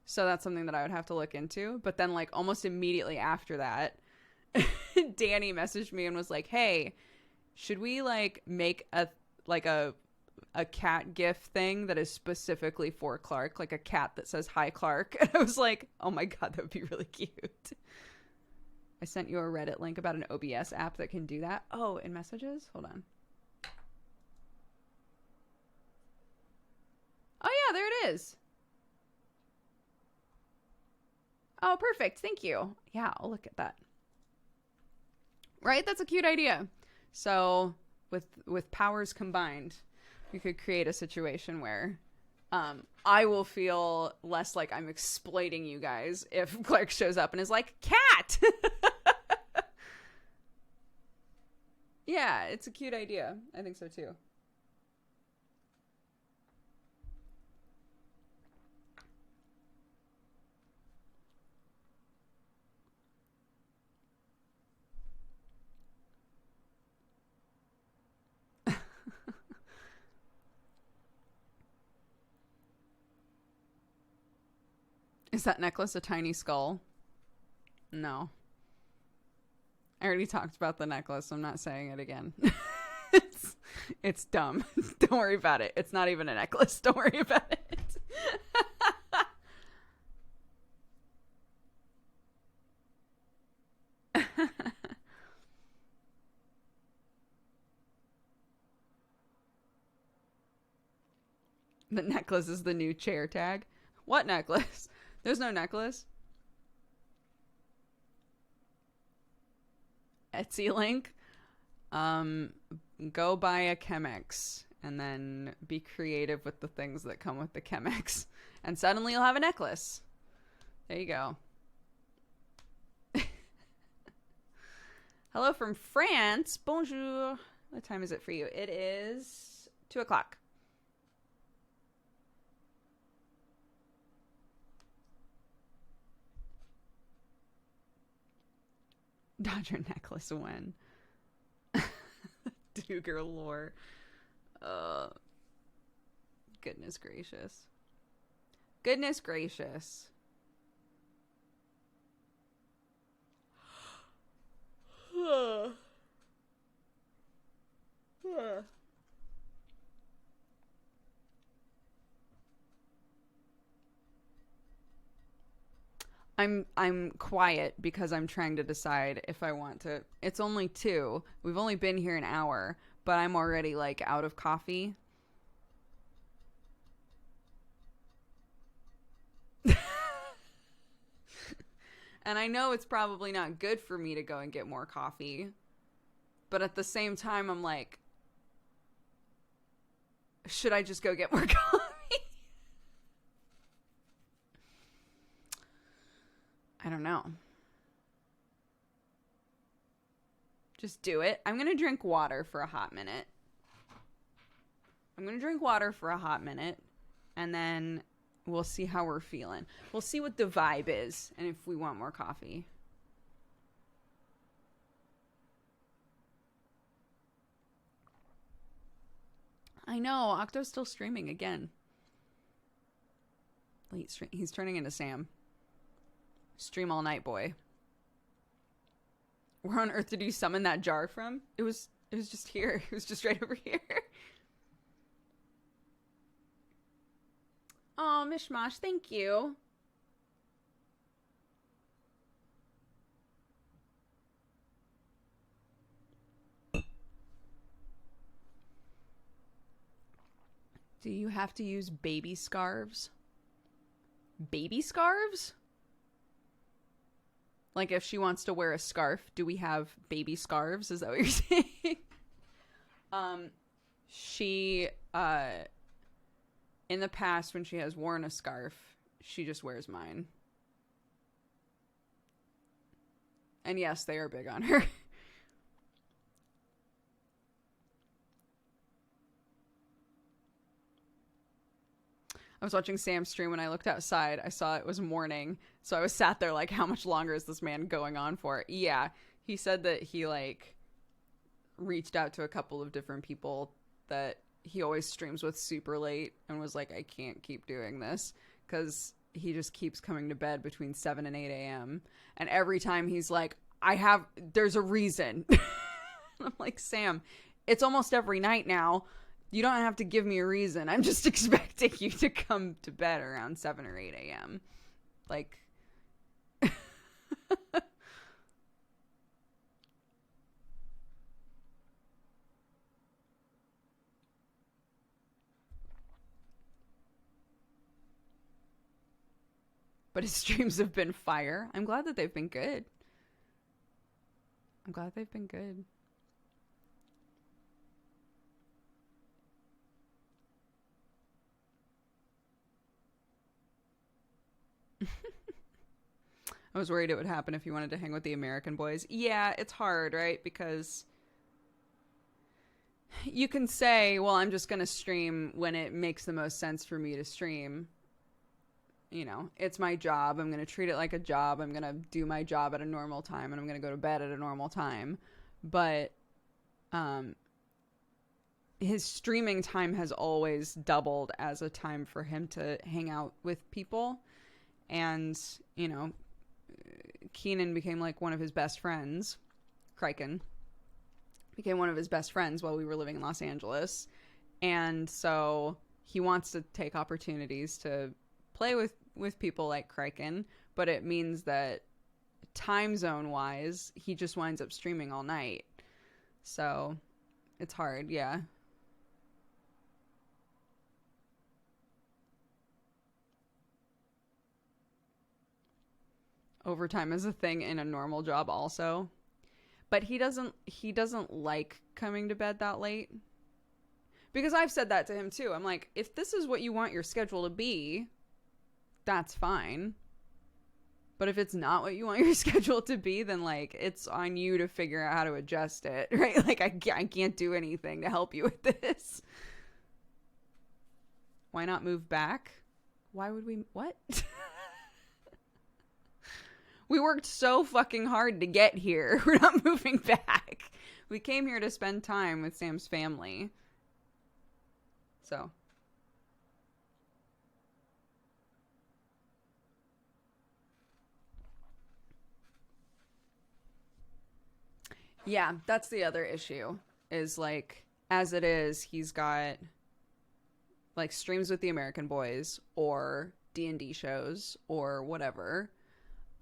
[SPEAKER 1] So that's something that I would have to look into. But then like almost immediately after that, Danny messaged me and was like, hey, should we like make a cat gif thing that is specifically for Clark, like a cat that says hi Clark? And I was like, oh my god, that would be really cute. I sent you a Reddit link about an OBS app that can do that. Oh, in messages? Hold on. Oh yeah, there it is. Oh, perfect. Thank you. Yeah, I'll look at that. Right? That's a cute idea. So with powers combined, we could create a situation where I will feel less like I'm exploiting you guys if Clark shows up and is like, cat! Yeah, it's a cute idea. I think so too. Is that necklace a tiny skull? No. I already talked about the necklace. I'm not saying it again. It's dumb. Don't worry about it. It's not even a necklace. Don't worry about it. The necklace is the new chair tag. What necklace? There's no necklace. Etsy link. Go buy a Chemex and then be creative with the things that come with the Chemex. And suddenly you'll have a necklace. There you go. Hello from France. Bonjour. What time is it for you? It is 2:00. Dodger necklace when? Dooger lore. Goodness gracious. Goodness gracious. I'm quiet because I'm trying to decide if I want to. It's only 2. We've only been here an hour, but I'm already like out of coffee. And I know it's probably not good for me to go and get more coffee. But at the same time, I'm like, should I just go get more coffee? I don't know. Just do it. I'm going to drink water for a hot minute. And then we'll see how we're feeling. We'll see what the vibe is and if we want more coffee. I know. Octo's still streaming again. Late stream. He's turning into Sam. Stream all night, boy. Where on earth did you summon that jar from? It was just here. It was just right over here. Oh, Mishmash, thank you. Do you have to use baby scarves? Baby scarves? Like if she wants to wear a scarf, do we have baby scarves? Is that what you're saying? She, in the past when she has worn a scarf, she just wears mine. And yes, they are big on her. I was watching Sam's stream when I looked outside. I saw it was morning. So I was sat there like, how much longer is this man going on for? Yeah. He said that he like reached out to a couple of different people that he always streams with super late and was like, I can't keep doing this because he just keeps coming to bed between 7 and 8 a.m. And every time he's like, there's a reason. I'm like, Sam, it's almost every night now. You don't have to give me a reason. I'm just expecting you to come to bed around 7 or 8 a.m. Like, but his streams have been fire. I'm glad that they've been good. I was worried it would happen if you wanted to hang with the American boys. Yeah, it's hard, right? Because you can say, well, I'm just going to stream when it makes the most sense for me to stream. You know, it's my job. I'm going to treat it like a job. I'm going to do my job at a normal time, and I'm going to go to bed at a normal time. But his streaming time has always doubled as a time for him to hang out with people. And, you know, Keenan became like one of his best friends. Criken became one of his best friends while we were living in Los Angeles. And so he wants to take opportunities to play with people like Criken, but it means that time zone wise, he just winds up streaming all night. So it's hard, yeah. Overtime is a thing in a normal job also. But he doesn't like coming to bed that late. Because I've said that to him too. I'm like, if this is what you want your schedule to be, that's fine. But if it's not what you want your schedule to be, then like it's on you to figure out how to adjust it, right? Like I can't do anything to help you with this. Why not move back? Why would we? What? We worked so fucking hard to get here. We're not moving back. We came here to spend time with Sam's family. So. Yeah, that's the other issue. Is like, as it is, he's got like streams with the American boys or D&D shows or whatever.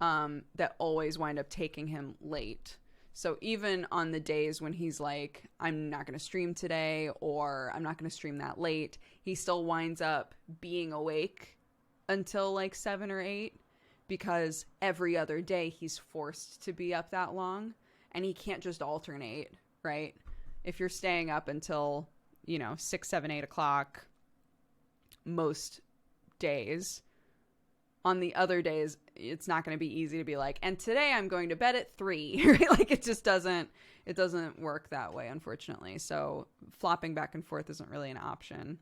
[SPEAKER 1] that always wind up taking him late. So even on the days when he's like, I'm not going to stream today, or I'm not going to stream that late, he still winds up being awake until like 7 or 8, because every other day he's forced to be up that long, and he can't just alternate, right? If you're staying up until, 6, 7, 8 o'clock most days, on the other days, it's not going to be easy to be like, and today I'm going to bed at 3, right? Like, it doesn't work that way, unfortunately. So flopping back and forth isn't really an option.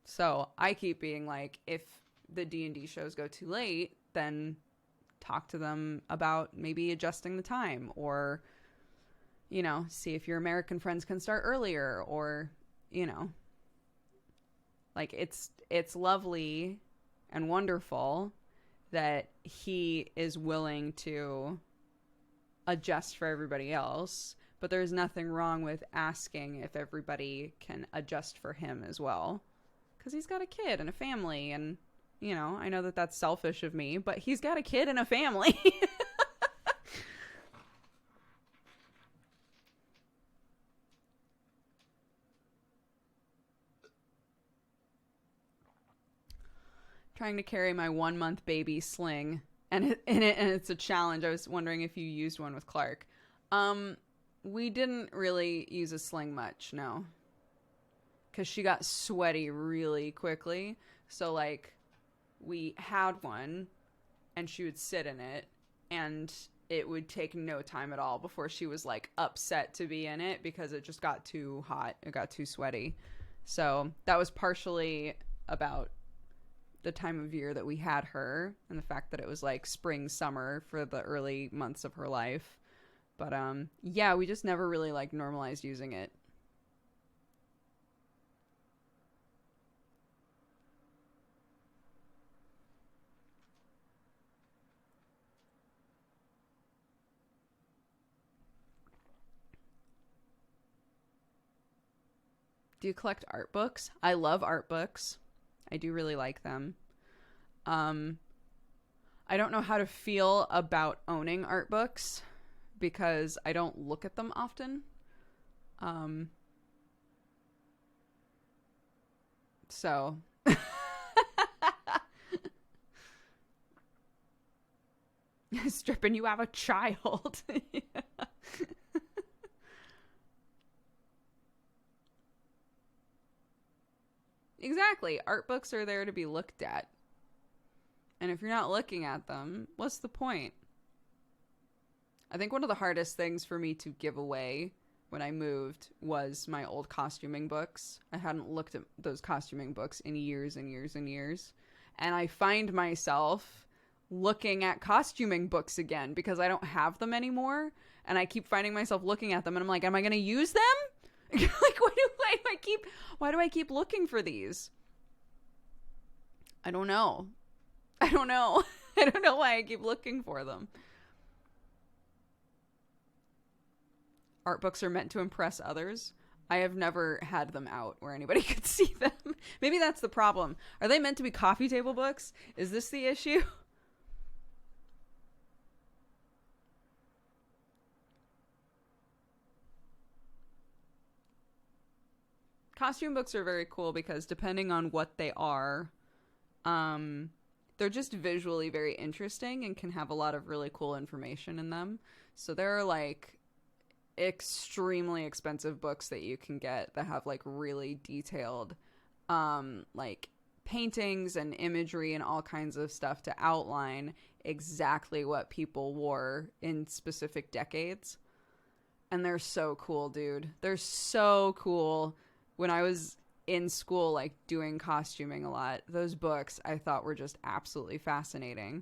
[SPEAKER 1] So I keep being like, if the D&D shows go too late, then talk to them about maybe adjusting the time, or, see if your American friends can start earlier, or, like, it's lovely and wonderful that he is willing to adjust for everybody else, but there's nothing wrong with asking if everybody can adjust for him as well. Because he's got a kid and a family, and, I know that that's selfish of me, but he's got a kid and a family. Trying to carry my 1-month baby sling, and it's a challenge. I was wondering if you used one with Clark. We didn't really use a sling much, no. Because she got sweaty really quickly. So, like, we had one, and she would sit in it, and it would take no time at all before she was, like, upset to be in it, because it just got too hot. It got too sweaty. So that was partially about the time of year that we had her, and the fact that it was, like, spring, summer for the early months of her life. But, yeah, we just never really, like, normalized using it. Do you collect art books? I love art books. I do really like them. I don't know how to feel about owning art books, because I don't look at them often. So stripping, you have a child. Yeah. Exactly. Art books are there to be looked at. And if you're not looking at them, what's the point? I think one of the hardest things for me to give away when I moved was my old costuming books. I hadn't looked at those costuming books in years and years and years. And I find myself looking at costuming books again because I don't have them anymore. And I keep finding myself looking at them, and I'm like, am I going to use them? Like, why do I keep looking for these? I don't know. I don't know why I keep looking for them. Art books are meant to impress others. I have never had them out where anybody could see them. Maybe that's the problem. Are they meant to be coffee table books? Is this the issue? Costume books are very cool because depending on what they are, they're just visually very interesting and can have a lot of really cool information in them. So there are, like, extremely expensive books that you can get that have, like, really detailed, like, paintings and imagery and all kinds of stuff to outline exactly what people wore in specific decades. And they're so cool, dude. They're so cool. When I was in school, like, doing costuming a lot, those books I thought were just absolutely fascinating.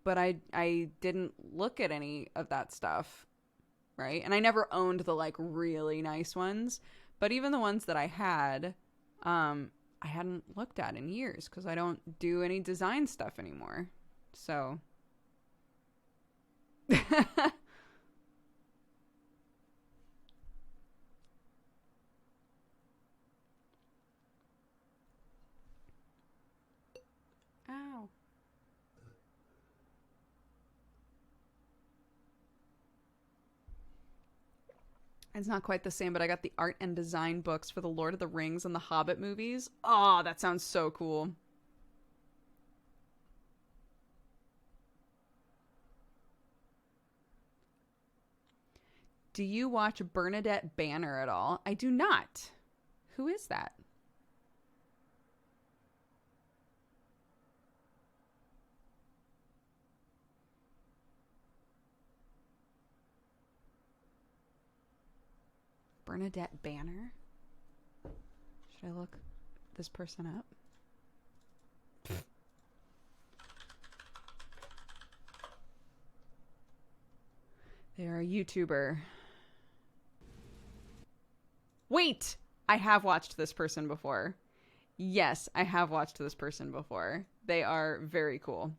[SPEAKER 1] But I didn't look at any of that stuff, right? And I never owned the, like, really nice ones. But even the ones that I had, I hadn't looked at in years because I don't do any design stuff anymore. So It's not quite the same, but I got the art and design books for the Lord of the Rings and the Hobbit movies. Oh, that sounds so cool. Do you watch Bernadette Banner at all? I do not. Who is that? Bernadette Banner? Should I look this person up? They are a YouTuber. Wait! I have watched this person before. Yes, I have watched this person before. They are very cool.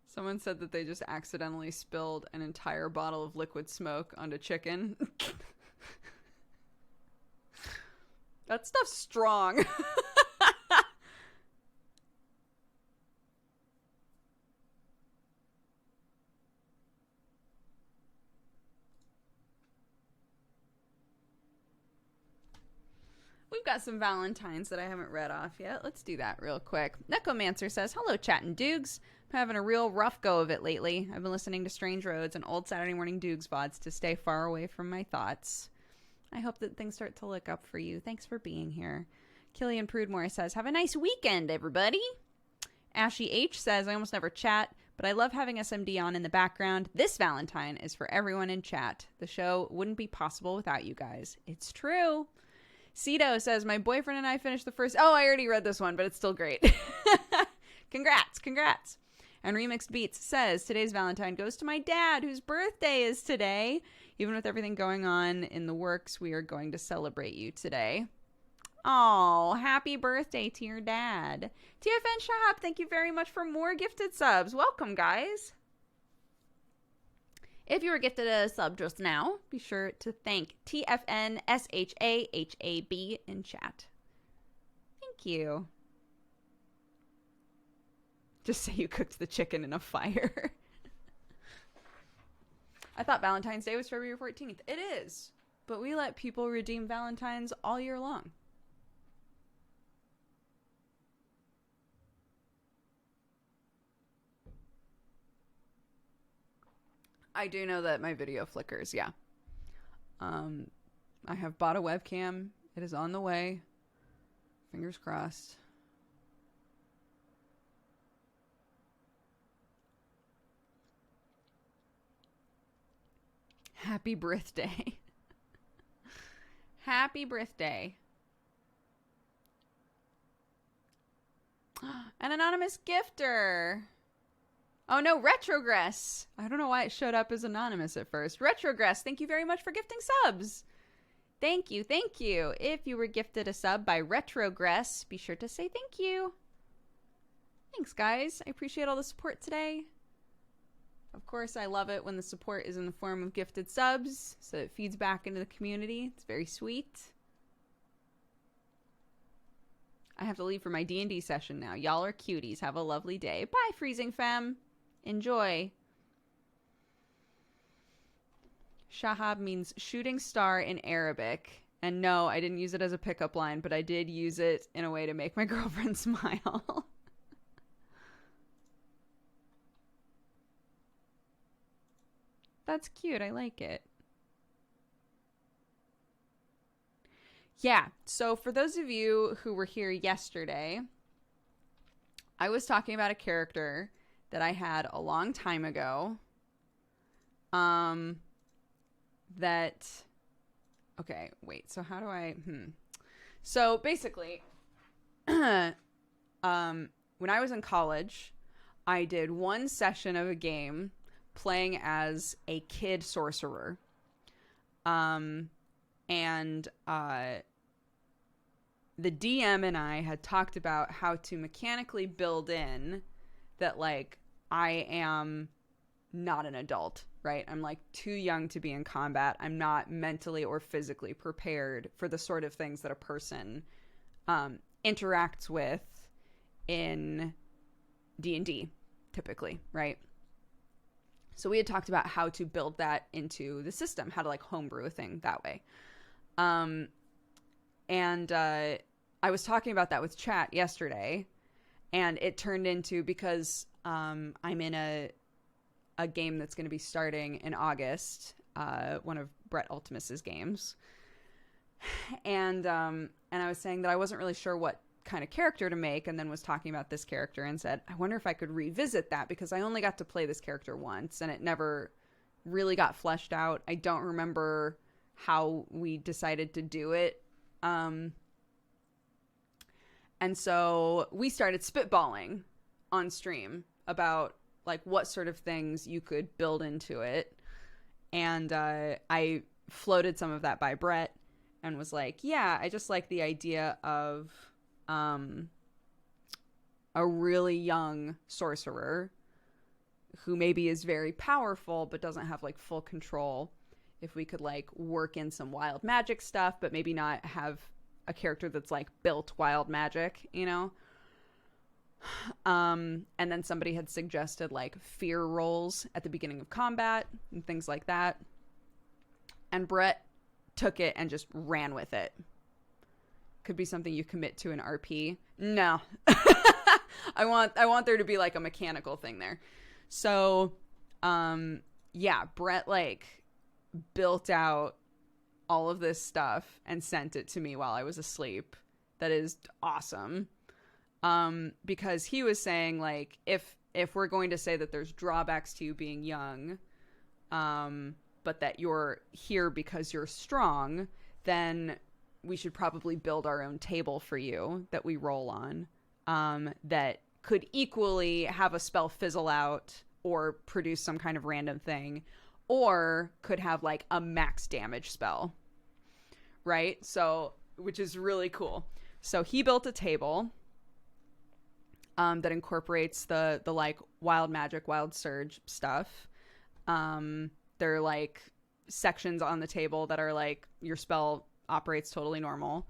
[SPEAKER 1] Someone said that they just accidentally spilled an entire bottle of liquid smoke onto chicken. That stuff's strong. We've got some Valentines that I haven't read off yet. Let's do that real quick. Necromancer says, hello, chat and Doogs. I'm having a real rough go of it lately. I've been listening to Strange Roads and old Saturday Morning Doogs VODs to stay far away from my thoughts. I hope that things start to look up for you. Thanks for being here. Killian Prudmore says, have a nice weekend, everybody. Ashy H says, I almost never chat, but I love having SMD on in the background. This Valentine is for everyone in chat. The show wouldn't be possible without you guys. It's true. Cito says, my boyfriend and I finished the first... Oh, I already read this one, but it's still great. Congrats. And Remixed Beats says, today's Valentine goes to my dad, whose birthday is today. Even with everything going on in the works, we are going to celebrate you today. Oh, happy birthday to your dad. TFN Shop, thank you very much for more gifted subs. Welcome, guys. If you were gifted a sub just now, be sure to thank TFN SHAHAB in chat. Thank you. Just say you cooked the chicken in a fire. I thought Valentine's Day was February 14th. It is. But we let people redeem Valentines all year long. I do know that my video flickers, yeah. I have bought a webcam. It is on the way. Fingers crossed. Happy birthday. Happy birthday. An anonymous gifter. Oh no, Retrogress. I don't know why it showed up as anonymous at first. Retrogress, thank you very much for gifting subs. Thank you. If you were gifted a sub by Retrogress, be sure to say thank you. Thanks, guys. I appreciate all the support today. Of course, I love it when the support is in the form of gifted subs, so it feeds back into the community. It's very sweet. I have to leave for my D&D session now. Y'all are cuties. Have a lovely day. Bye, Freezing Femme. Enjoy. Shahab means shooting star in Arabic. And no, I didn't use it as a pickup line, but I did use it in a way to make my girlfriend smile. That's cute. I like it. Yeah, so for those of you who were here yesterday, I was talking about a character that I had a long time ago. Okay, wait, so how do I, So basically, when I was in college, I did one session of a game playing as a kid sorcerer. The DM and I had talked about how to mechanically build in that, like, I am not an adult, right? I'm like too young to be in combat. I'm not mentally or physically prepared for the sort of things that a person interacts with in D&D typically, right? So we had talked about how to build that into the system, how to like homebrew a thing that way. And I was talking about that with chat yesterday, and it turned into, because I'm in a game that's going to be starting in August, one of Brett Ultimus's games. And I was saying that I wasn't really sure what kind of character to make, and then was talking about this character and said, I wonder if I could revisit that, because I only got to play this character once and it never really got fleshed out. I don't remember how we decided to do it. And so we started spitballing on stream about like what sort of things you could build into it. And I floated some of that by Brett and was like, yeah, I just like the idea of a really young sorcerer who maybe is very powerful but doesn't have like full control. If we could like work in some wild magic stuff, but maybe not have a character that's like built wild magic, you know? And then somebody had suggested like fear rolls at the beginning of combat and things like that. And Brett took it and just ran with it. Could be something you commit to an RP. No. I want there to be like a mechanical thing there. So, yeah, Brett like built out all of this stuff and sent it to me while I was asleep. That is awesome. Because he was saying like, if we're going to say that there's drawbacks to you being young, but that you're here because you're strong, then we should probably build our own table for you that we roll on, that could equally have a spell fizzle out or produce some kind of random thing, or could have like a max damage spell, right? So, which is really cool. So he built a table that incorporates the like wild magic, wild surge stuff. There are like sections on the table that are like your spell operates totally normal.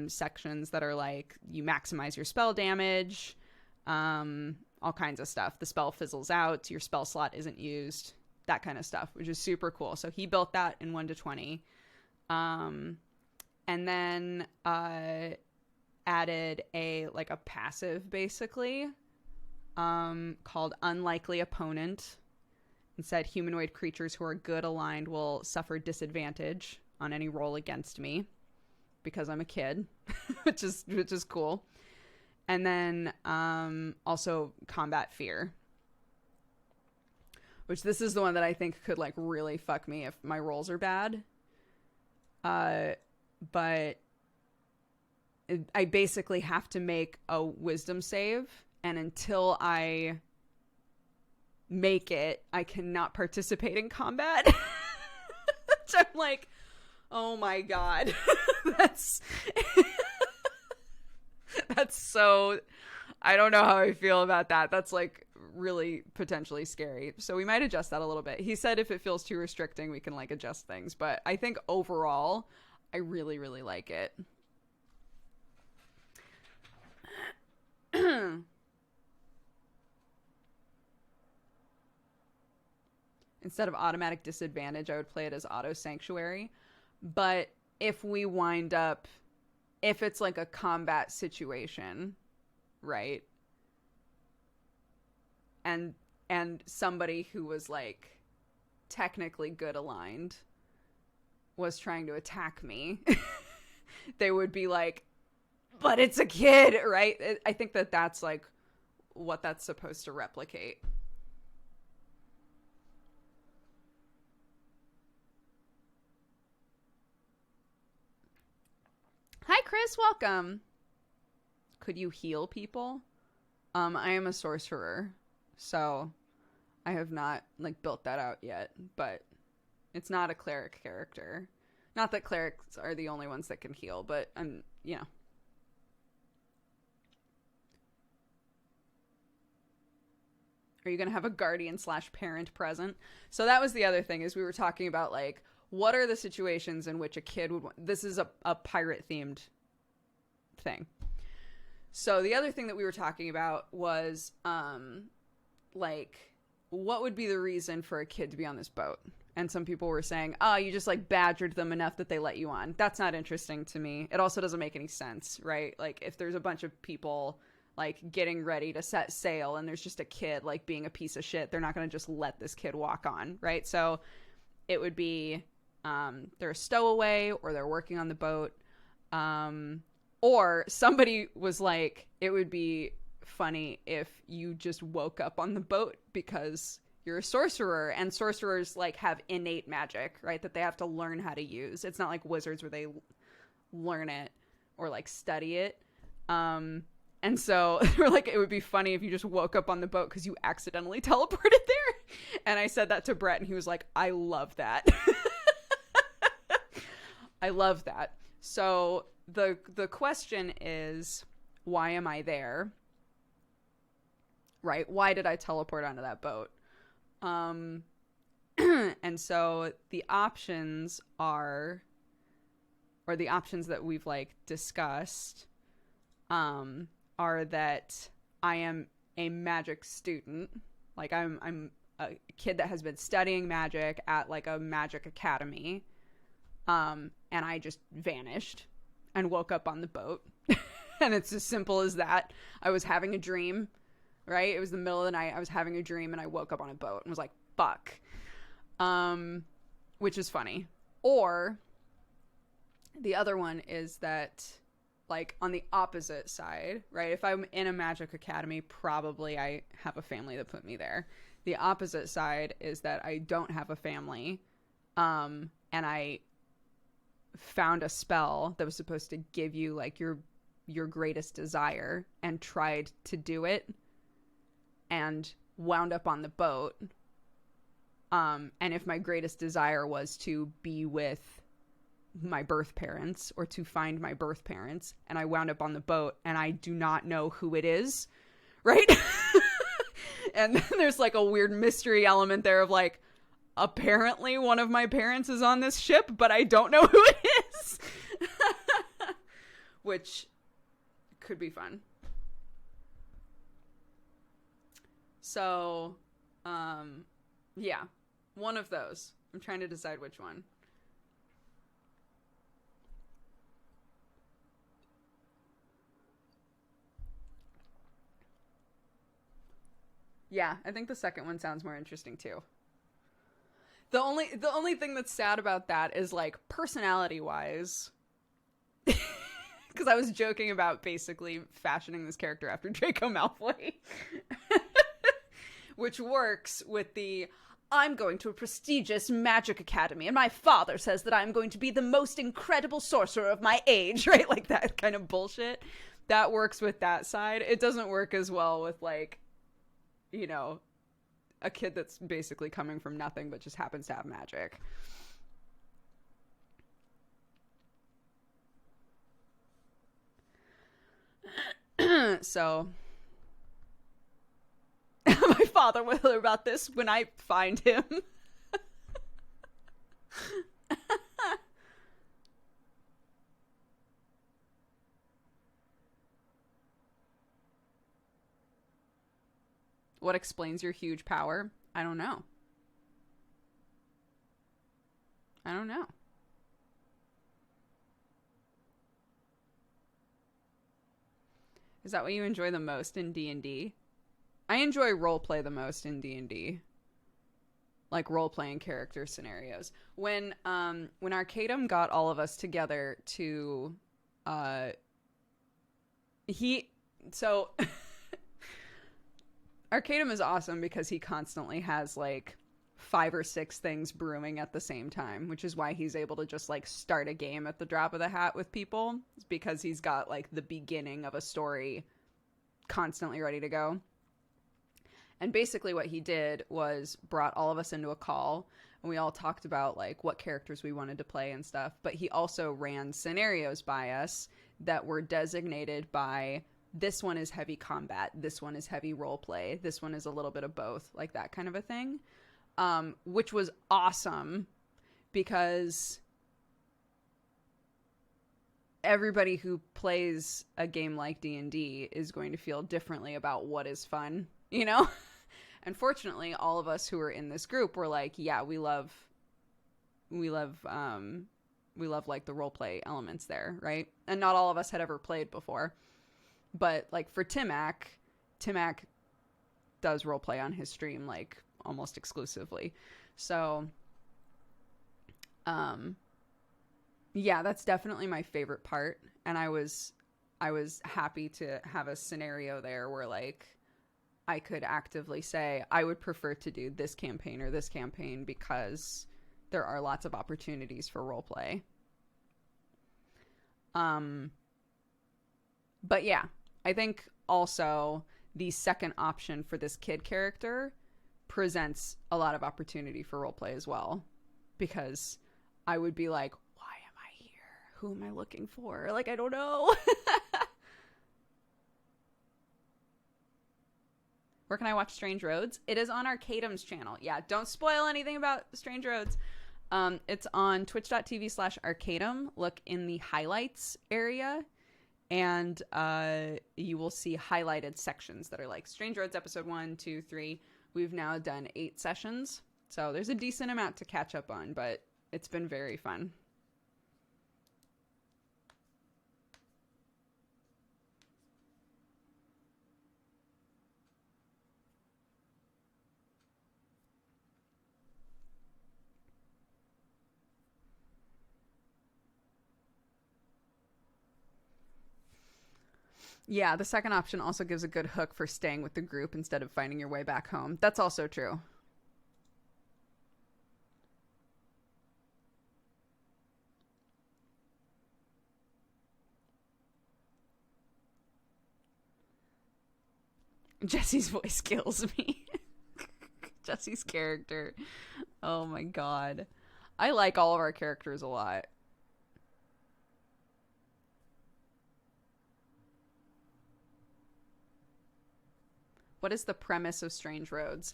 [SPEAKER 1] Sections that are like you maximize your spell damage, all kinds of stuff. The spell fizzles out, your spell slot isn't used, that kind of stuff, which is super cool. So he built that in 1 to 20. And then added a passive basically, called Unlikely Opponent, and said humanoid creatures who are good aligned will suffer disadvantage on any roll against me because I'm a kid, which is cool. And then also combat fear, which this is the one that I think could like really fuck me if my rolls are bad. But I basically have to make a wisdom save, and until I make it, I cannot participate in combat. Which I'm like, oh my god. That's so, I don't know how I feel about that. That's like really potentially scary. So we might adjust that a little bit. He said if it feels too restricting, we can like adjust things. But I think overall, I really, really like it. Instead of automatic disadvantage, I would play it as auto sanctuary. But if we wind up, if it's like a combat situation, right? And somebody who was like technically good aligned was trying to attack me, they would be like, but it's a kid, right? I think that's like what that's supposed to replicate. Hi, Chris. Welcome. Could you heal people? I am a sorcerer, so I have not like built that out yet, but it's not a cleric character. Not that clerics are the only ones that can heal, but you know. Are you going to have a guardian / parent present? So that was the other thing, is we were talking about, like, what are the situations in which a kid would want... This is a pirate-themed thing. So the other thing that we were talking about was, like, what would be the reason for a kid to be on this boat? And some people were saying, oh, you just, like, badgered them enough that they let you on. That's not interesting to me. It also doesn't make any sense, right? Like, if there's a bunch of people, like, getting ready to set sail and there's just a kid, like, being a piece of shit, they're not going to just let this kid walk on, right? So it would be they're a stowaway, or they're working on the boat. Or somebody was like, it would be funny if you just woke up on the boat because you're a sorcerer, and sorcerers, like, have innate magic, right, that they have to learn how to use. It's not like wizards where they learn it or, like, study it. And so we're like, it would be funny if you just woke up on the boat because you accidentally teleported there. And I said that to Brett, and he was like, I love that. I love that. So the question is, why am I there? Right? Why did I teleport onto that boat? And so the options are, or the options that we've, like, discussed, are that I am a magic student. Like, I'm a kid that has been studying magic at, like, a magic academy. And I just vanished and woke up on the boat. And it's as simple as that. I was having a dream, right? It was the middle of the night. I was having a dream and I woke up on a boat and was like, fuck. Which is funny. Or the other one is that, like, on the opposite side, right? If I'm in a magic academy, probably I have a family that put me there. The opposite side is that I don't have a family. And I found a spell that was supposed to give you, like, your greatest desire, and tried to do it and wound up on the boat. And if my greatest desire was to be with my birth parents, or to find my birth parents, and I wound up on the boat and I do not know who it is, right? And then there's, like, a weird mystery element there of, like, apparently one of my parents is on this ship, but I don't know who it is. Which could be fun. So, yeah, one of those. I'm trying to decide which one. Yeah, I think the second one sounds more interesting too. The only thing that's sad about that is, like, personality-wise, because I was joking about basically fashioning this character after Draco Malfoy, which works with the, I'm going to a prestigious magic academy, and my father says that I'm going to be the most incredible sorcerer of my age, right? Like, that kind of bullshit. That works with that side. It doesn't work as well with, like, you know, a kid that's basically coming from nothing but just happens to have magic. So my father will hear about this when I find him. What explains your huge power? I don't know. I don't know. Is that what you enjoy the most in D&D? I enjoy roleplay the most in D&D. Like, role-playing character scenarios. When Arcadum got all of us together to so Arcadum is awesome because he constantly has, like, 5 or 6 things brewing at the same time, which is why he's able to just, like, start a game at the drop of the hat with people. It's because he's got, like, the beginning of a story constantly ready to go. And basically what he did was brought all of us into a call, and we all talked about, like, what characters we wanted to play and stuff. But he also ran scenarios by us that were designated by this one is heavy combat, this one is heavy role play, this one is a little bit of both, like that kind of a thing, which was awesome because everybody who plays a game like D&D is going to feel differently about what is fun, you know? And fortunately, all of us who are in this group were like, yeah, we love like the role play elements there, right? And not all of us had ever played before. But like for Timac does role play on his stream like almost exclusively. So yeah, that's definitely my favorite part. And I was happy to have a scenario there where like I could actively say I would prefer to do this campaign or this campaign because there are lots of opportunities for role play. But yeah, I think also the second option for this kid character presents a lot of opportunity for roleplay as well, because I would be like, why am I here? Who am I looking for? Like, I don't know. Where can I watch Strange Roads? It is on Arcadum's channel. Yeah, don't spoil anything about Strange Roads. It's on twitch.tv/Arcadum. Look in the highlights area, and you will see highlighted sections that are like Strange Roads episode 1, 2, 3. We've now done 8 sessions, so there's a decent amount to catch up on, but it's been very fun. Yeah, the second option also gives a good hook for staying with the group instead of finding your way back home. That's also true. Jesse's voice kills me. Jesse's character. Oh my god. I like all of our characters a lot. What is the premise of Strange Roads?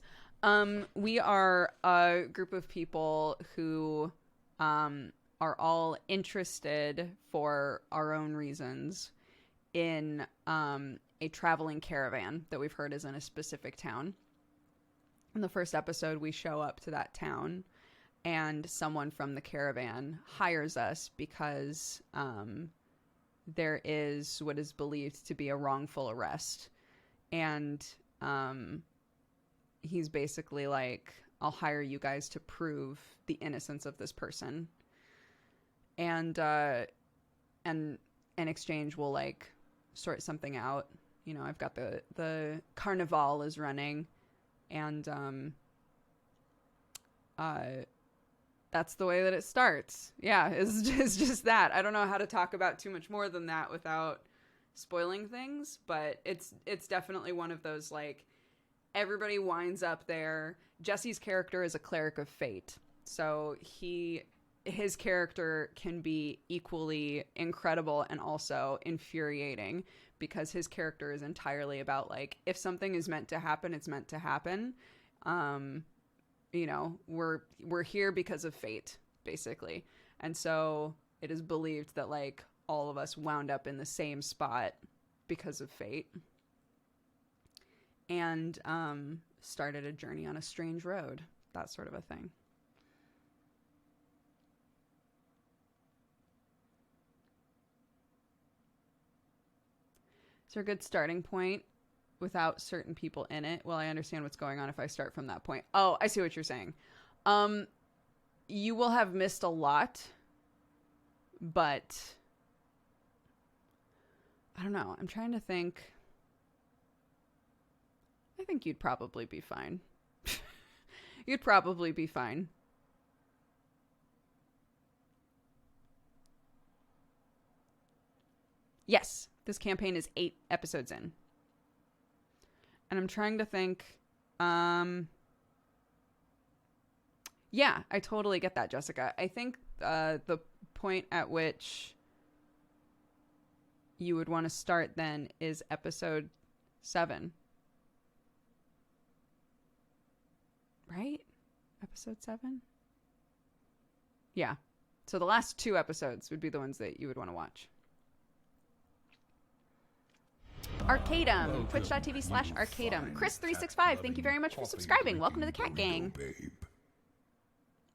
[SPEAKER 1] We are a group of people who are all interested for our own reasons in a traveling caravan that we've heard is in a specific town. In the first episode, we show up to that town, and someone from the caravan hires us because there is what is believed to be a wrongful arrest. And he's basically like, I'll hire you guys to prove the innocence of this person. And in exchange, we'll like sort something out. You know, I've got the carnival is running, and that's the way that it starts. Yeah, it's just that. I don't know how to talk about too much more than that without spoiling things, but it's definitely one of those, like, everybody winds up there. Jesse's character is a cleric of fate, so his character can be equally incredible and also infuriating, because his character is entirely about, like, if something is meant to happen, it's meant to happen. You know, we're here because of fate, basically. And so it is believed that, like, all of us wound up in the same spot because of fate, and started a journey on a strange road, that sort of a thing. Is there a good starting point without certain people in it? Well, I understand what's going on if I start from that point. Oh, I see what you're saying. You will have missed a lot, but I don't know. I'm trying to think. I think you'd probably be fine. You'd probably be fine. Yes, this campaign is 8 episodes in. And I'm trying to think. Yeah, I totally get that, Jessica. I think the point at which you would want to start then is episode 7. Right? Episode 7? Yeah. So the last 2 episodes would be the ones that you would want to watch. Arcadum, twitch.tv/Arcadum. Chris365, thank you very much for subscribing. Welcome to the Cat Gang.
[SPEAKER 2] Babe.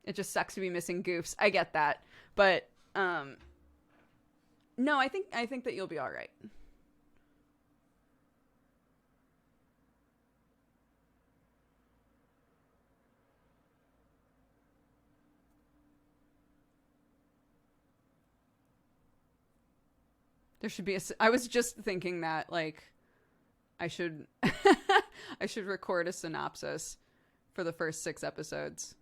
[SPEAKER 1] It just sucks to be missing Goofs. I get that. But, no, I think that you'll be all right. There should be I was just thinking that, like, I should I should record a synopsis for the first 6 episodes.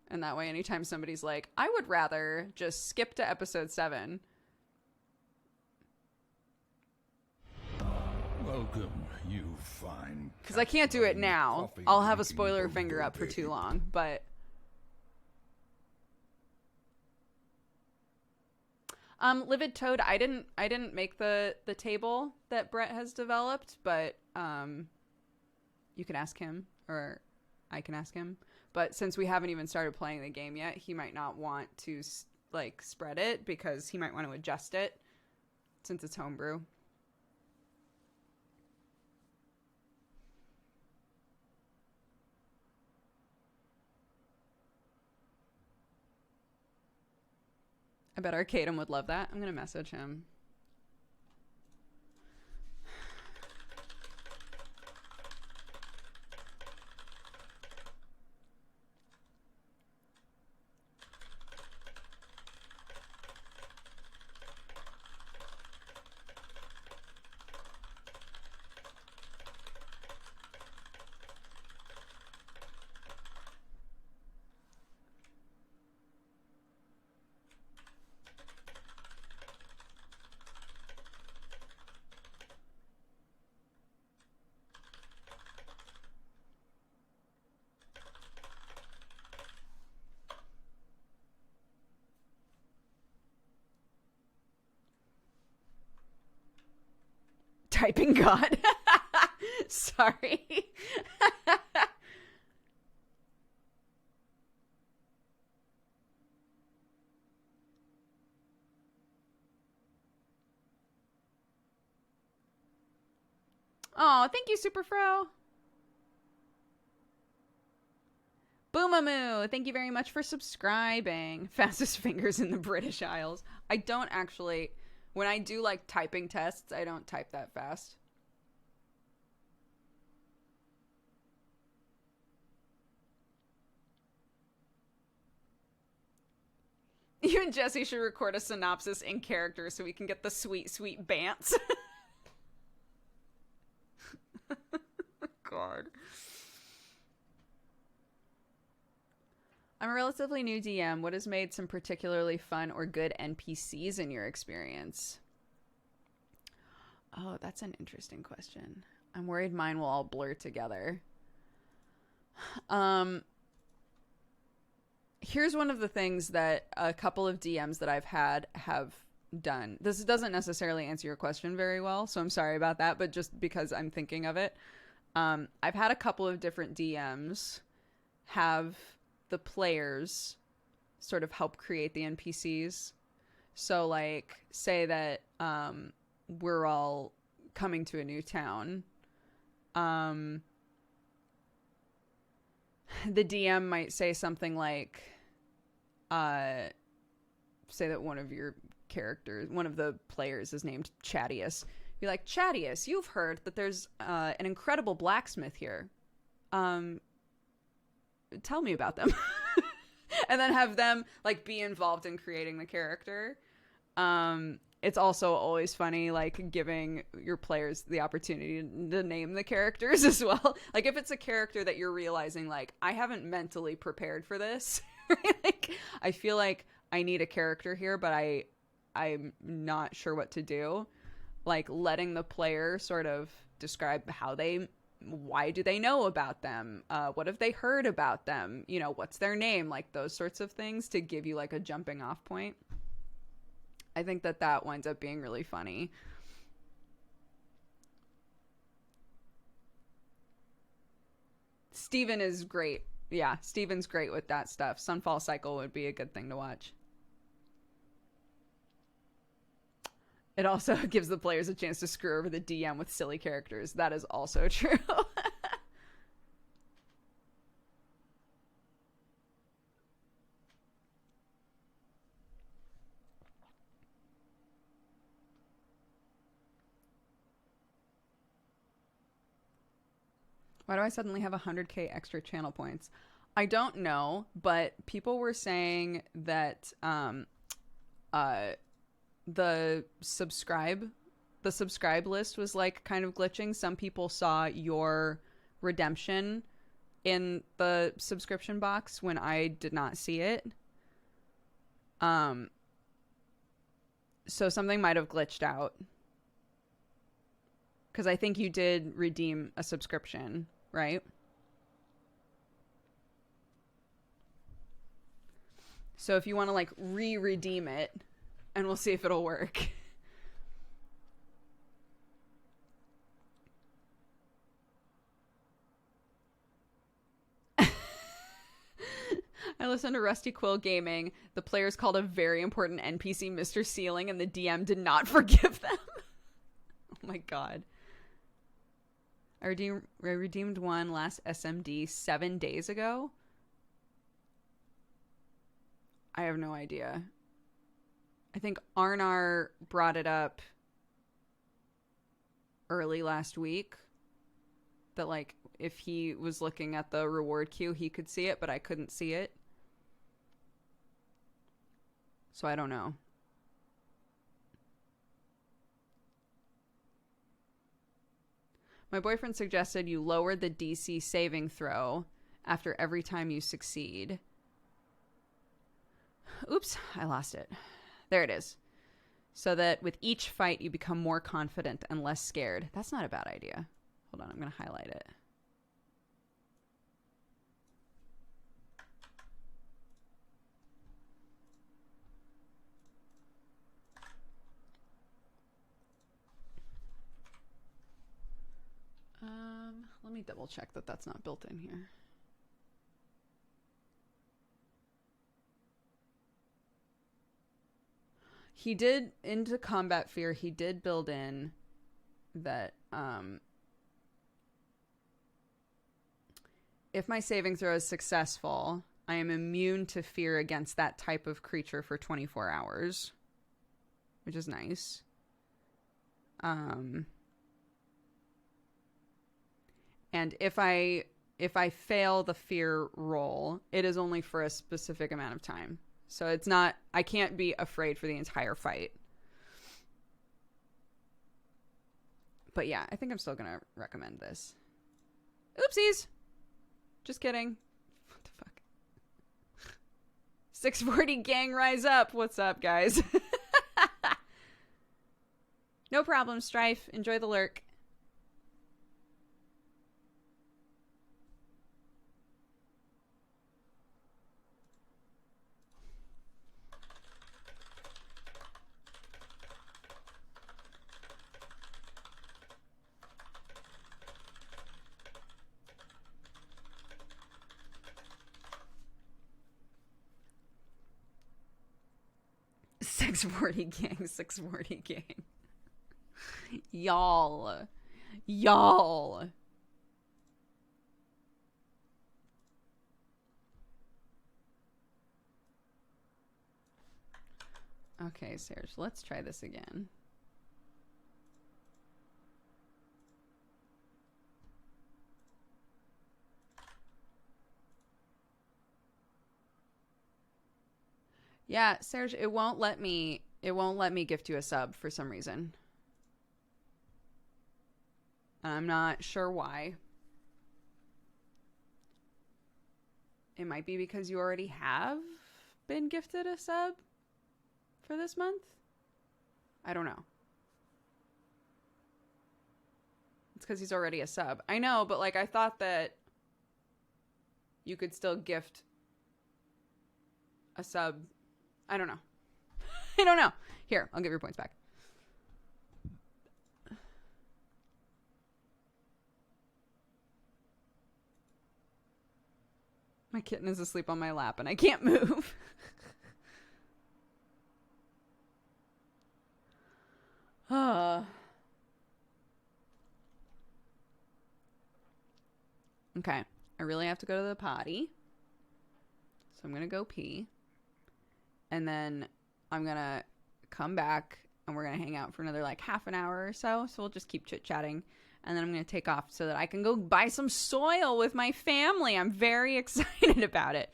[SPEAKER 1] And that way, anytime somebody's like, I would rather just skip to episode 7.
[SPEAKER 2] Welcome, you fine.
[SPEAKER 1] Because I can't do it now. I'll have a spoiler finger up for too long, but... Livid Toad, I didn't make the table that Brett has developed, but you can ask him, or I can ask him. But since we haven't even started playing the game yet, he might not want to like spread it because he might want to adjust it since it's homebrew. I bet Arcadum would love that. I'm going to message him. Typing God. Sorry. Oh, thank you, Superfro. Boomamoo, thank you very much for subscribing. Fastest fingers in the British Isles. I don't actually... When I do, like, typing tests, I don't type that fast. You and Jesse should record a synopsis in character so we can get the sweet, sweet bants. God. I'm a relatively new DM. What has made some particularly fun or good NPCs in your experience? Oh, that's an interesting question. I'm worried mine will all blur together. Here's one of the things that a couple of DMs that I've had have done. This doesn't necessarily answer your question very well, so I'm sorry about that, but just because I'm thinking of it. I've had a couple of different DMs have the players sort of help create the NPCs. So, like, say that we're all coming to a new town. The DM might say something like, say that one of your characters, one of the players is named Chadius. Be like, Chadius, you've heard that there's an incredible blacksmith here. Tell me about them. And then have them, like, be involved in creating the character. It's also always funny, like, giving your players the opportunity to name the characters as well. Like, if it's a character that you're realizing, like, I haven't mentally prepared for this. Like, I feel like I need a character here, but I'm not sure what to do. Like, letting the player sort of describe why do they know about them? What have they heard about them? You know, what's their name? Like, those sorts of things to give you, like, a jumping off point. I think that winds up being really funny. Steven is great. Yeah, Steven's great with that stuff. Sunfall Cycle would be a good thing to watch. It also gives the players a chance to screw over the DM with silly characters. That is also true. Why do I suddenly have 100k extra channel points? I don't know, but people were saying that the subscribe list was like kind of glitching. Some people saw your redemption in the subscription box when I did not see it. So something might have glitched out. Because I think you did redeem a subscription, right? So if you want to like re-redeem it, and we'll see if it'll work. I listened to Rusty Quill Gaming. The players called a very important NPC Mr. Ceiling, and the DM did not forgive them. Oh my god. I redeemed one last SMD 7 days ago. I have no idea. I think Arnar brought it up early last week. That, like, if he was looking at the reward queue, he could see it, but I couldn't see it. So I don't know. My boyfriend suggested you lower the DC saving throw after every time you succeed. Oops, I lost it. There it is. So that with each fight you become more confident and less scared. That's not a bad idea. Hold on, I'm going to highlight it. Let me double check that that's not built in here. He did, into combat fear, he did build in that if my saving throw is successful, I am immune to fear against that type of creature for 24 hours, which is nice. And if I fail the fear roll, it is only for a specific amount of time. So it's not, I can't be afraid for the entire fight. But yeah, I think I'm still going to recommend this. Oopsies. Just kidding. What the fuck? 640 gang rise up. What's up, guys? No problem, Strife. Enjoy the lurk. Six 640 gang. Y'all. Okay, Serge, let's try this again. Yeah, Serge, it won't let me gift you a sub for some reason. I'm not sure why. It might be because you already have been gifted a sub for this month. I don't know. It's because he's already a sub. I know, but like I thought that you could still gift a sub. I don't know. I don't know. Here, I'll give your points back. My kitten is asleep on my lap and I can't move. Okay, I really have to go to the potty. So I'm going to go pee. And then I'm going to come back and we're going to hang out for another like half an hour or so. So we'll just keep chit-chatting. And then I'm going to take off so that I can go buy some soil with my family. I'm very excited about it.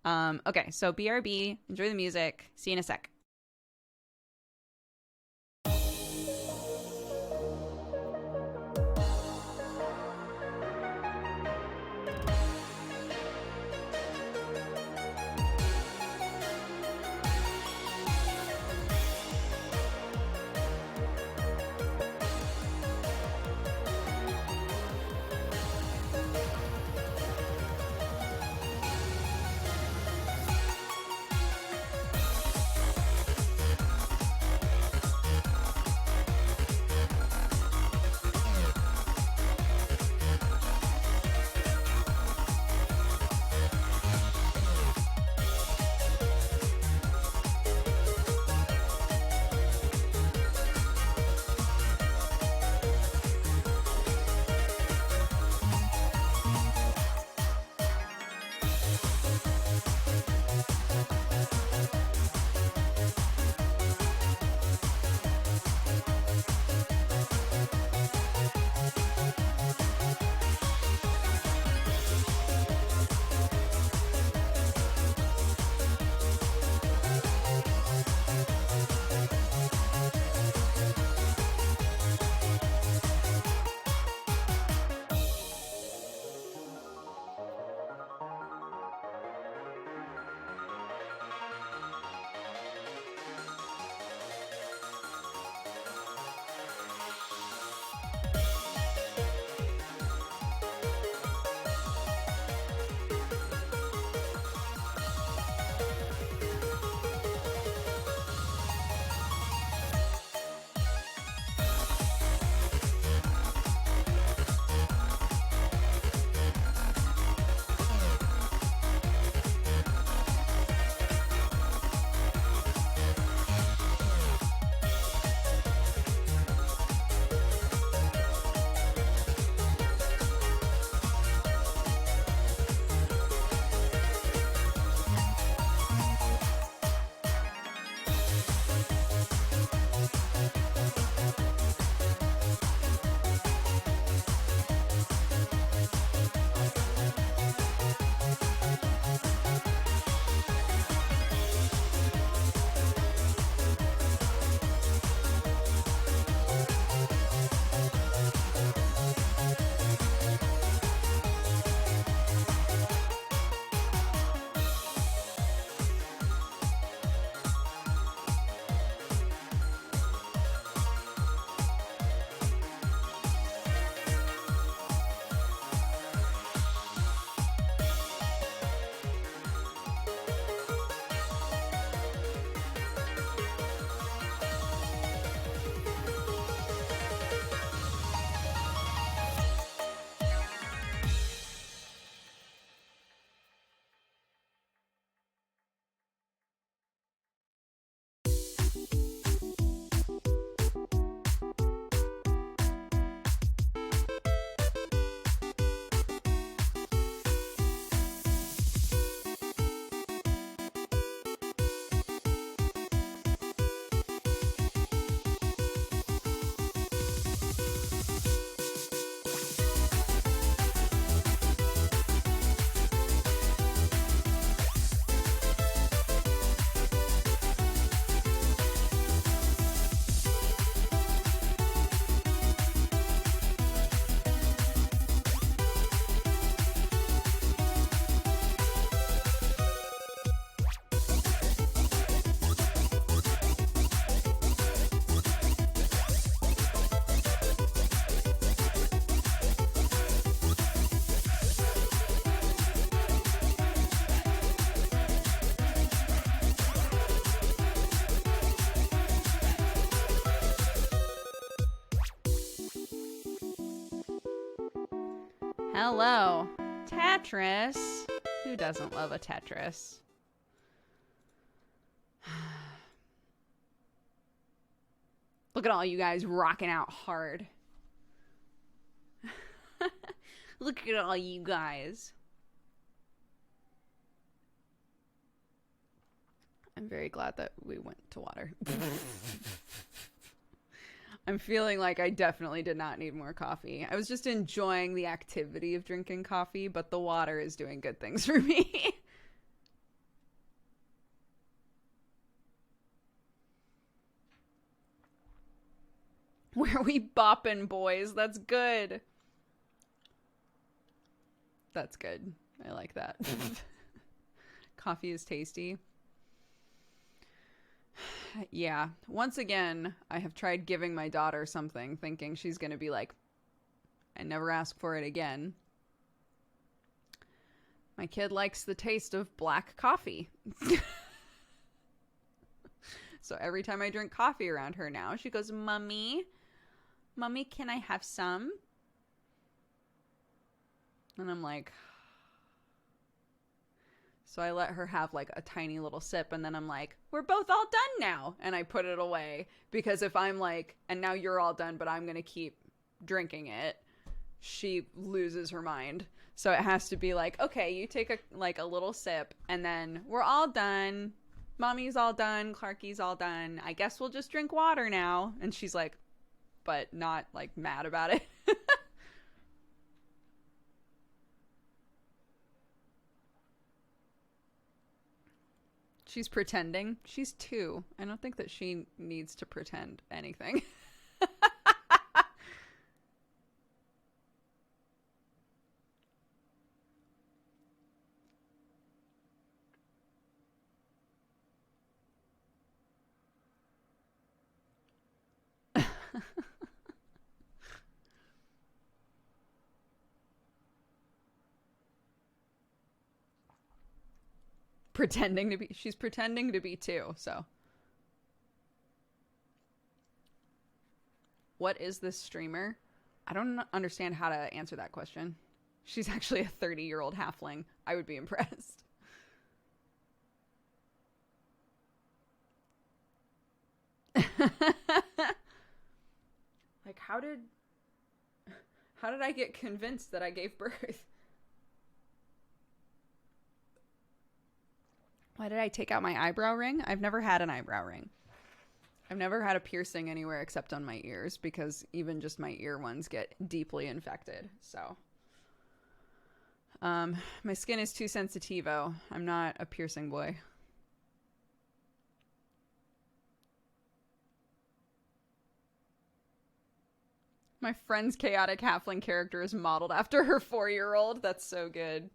[SPEAKER 1] Okay, so BRB, enjoy the music. See you in a sec. Hello, Tatris. Who doesn't love a Tetris? Look at all you guys rocking out hard. Look at all you guys. I'm very glad that we went to water. I'm feeling like I definitely did not need more coffee. I was just enjoying the activity of drinking coffee, but the water is doing good things for me. Where we bopping, boys? That's good. That's good. I like that. Coffee is tasty. Yeah. Once again, I have tried giving my daughter something, thinking she's going to be like, I never ask for it again. My kid likes the taste of black coffee. So every time I drink coffee around her now, she goes, Mommy, can I have some? And I'm like, so I let her have like a tiny little sip, and then I'm like, we're both all done now. And I put it away, because if I'm like, and now you're all done, but I'm going to keep drinking it, she loses her mind. So it has to be like, okay, you take a little sip, and then we're all done. Mommy's all done. Clarky's all done. I guess we'll just drink water now. And she's like, but not like mad about it. She's pretending. She's 2. I don't think that she needs to pretend anything. She's pretending to be 2, so. What is this streamer? I don't understand how to answer that question. She's actually a 30-year-old halfling. I would be impressed. Like, how did I get convinced that I gave birth? Why did I take out my eyebrow ring? I've never had an eyebrow ring. I've never had a piercing anywhere except on my ears, because even just my ear ones get deeply infected. So, my skin is too sensitivo. I'm not a piercing boy. My friend's chaotic halfling character is modeled after her 4-year-old. That's so good.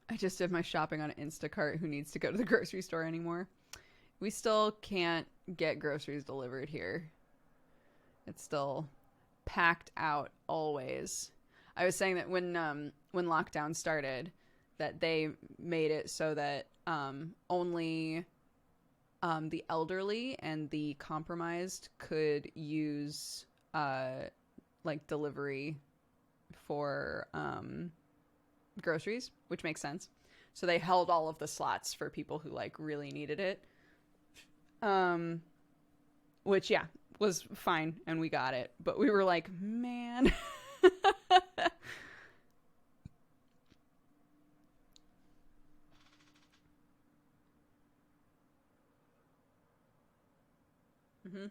[SPEAKER 1] I just did my shopping on Instacart. Who needs to go to the grocery store anymore? We still can't get groceries delivered here. It's still packed out always. I was saying that when lockdown started, that they made it so that only the elderly and the compromised could use like delivery for groceries, which makes sense. So they held all of the slots for people who like really needed it. Which yeah, was fine, and we got it. But we were like, man. Mm-hmm.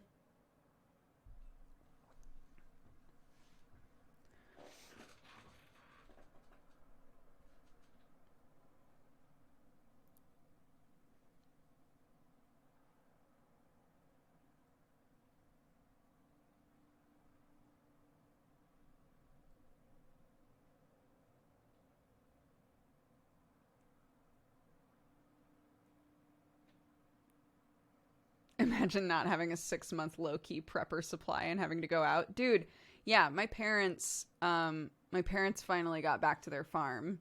[SPEAKER 1] Imagine not having a 6-month low-key prepper supply and having to go out. Dude, yeah, my parents finally got back to their farm.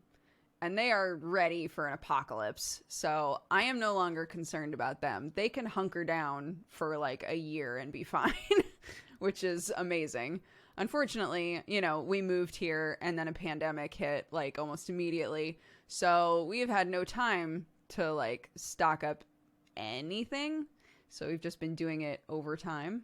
[SPEAKER 1] and they are ready for an apocalypse. So I am no longer concerned about them. They can hunker down for like a year and be fine, which is amazing. Unfortunately, you know, we moved here and then a pandemic hit like almost immediately. So we've had no time to like stock up anything. So we've just been doing it over time.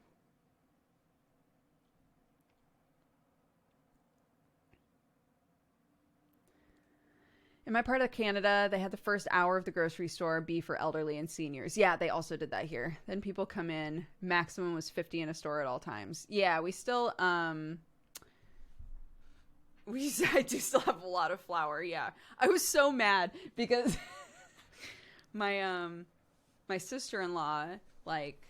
[SPEAKER 1] In my part of Canada, they had the first hour of the grocery store be for elderly and seniors. Yeah, they also did that here. Then people come in. Maximum was 50 in a store at all times. Yeah, we still, I do still have a lot of flour, yeah. I was so mad because my sister-in-law, like,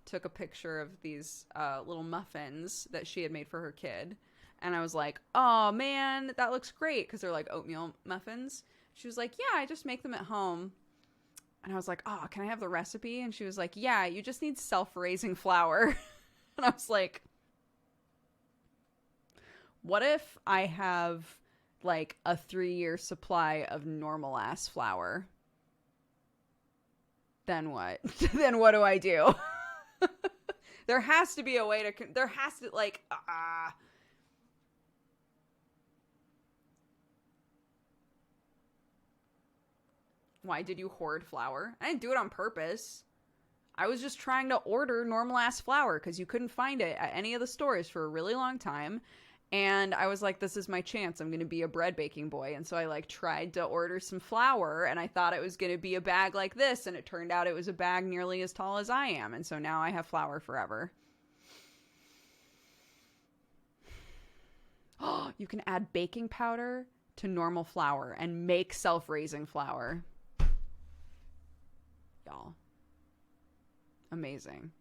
[SPEAKER 1] took a picture of these little muffins that she had made for her kid. And I was like, oh, man, that looks great. Because they're like oatmeal muffins. She was like, yeah, I just make them at home. And I was like, oh, can I have the recipe? And she was like, yeah, you just need self-raising flour. And I was like, what if I have like a 3-year supply of normal ass flour? Then what? Then what do I do? There has to be a way to, there has to like, Why did you hoard flour? I didn't do it on purpose. I was just trying to order normal ass flour because you couldn't find it at any of the stores for a really long time. And I was like, this is my chance. I'm going to be a bread baking boy. And so I like tried to order some flour and I thought it was going to be a bag like this. And it turned out it was a bag nearly as tall as I am. And so now I have flour forever. Oh, you can add baking powder to normal flour and make self-raising flour. Y'all. Amazing.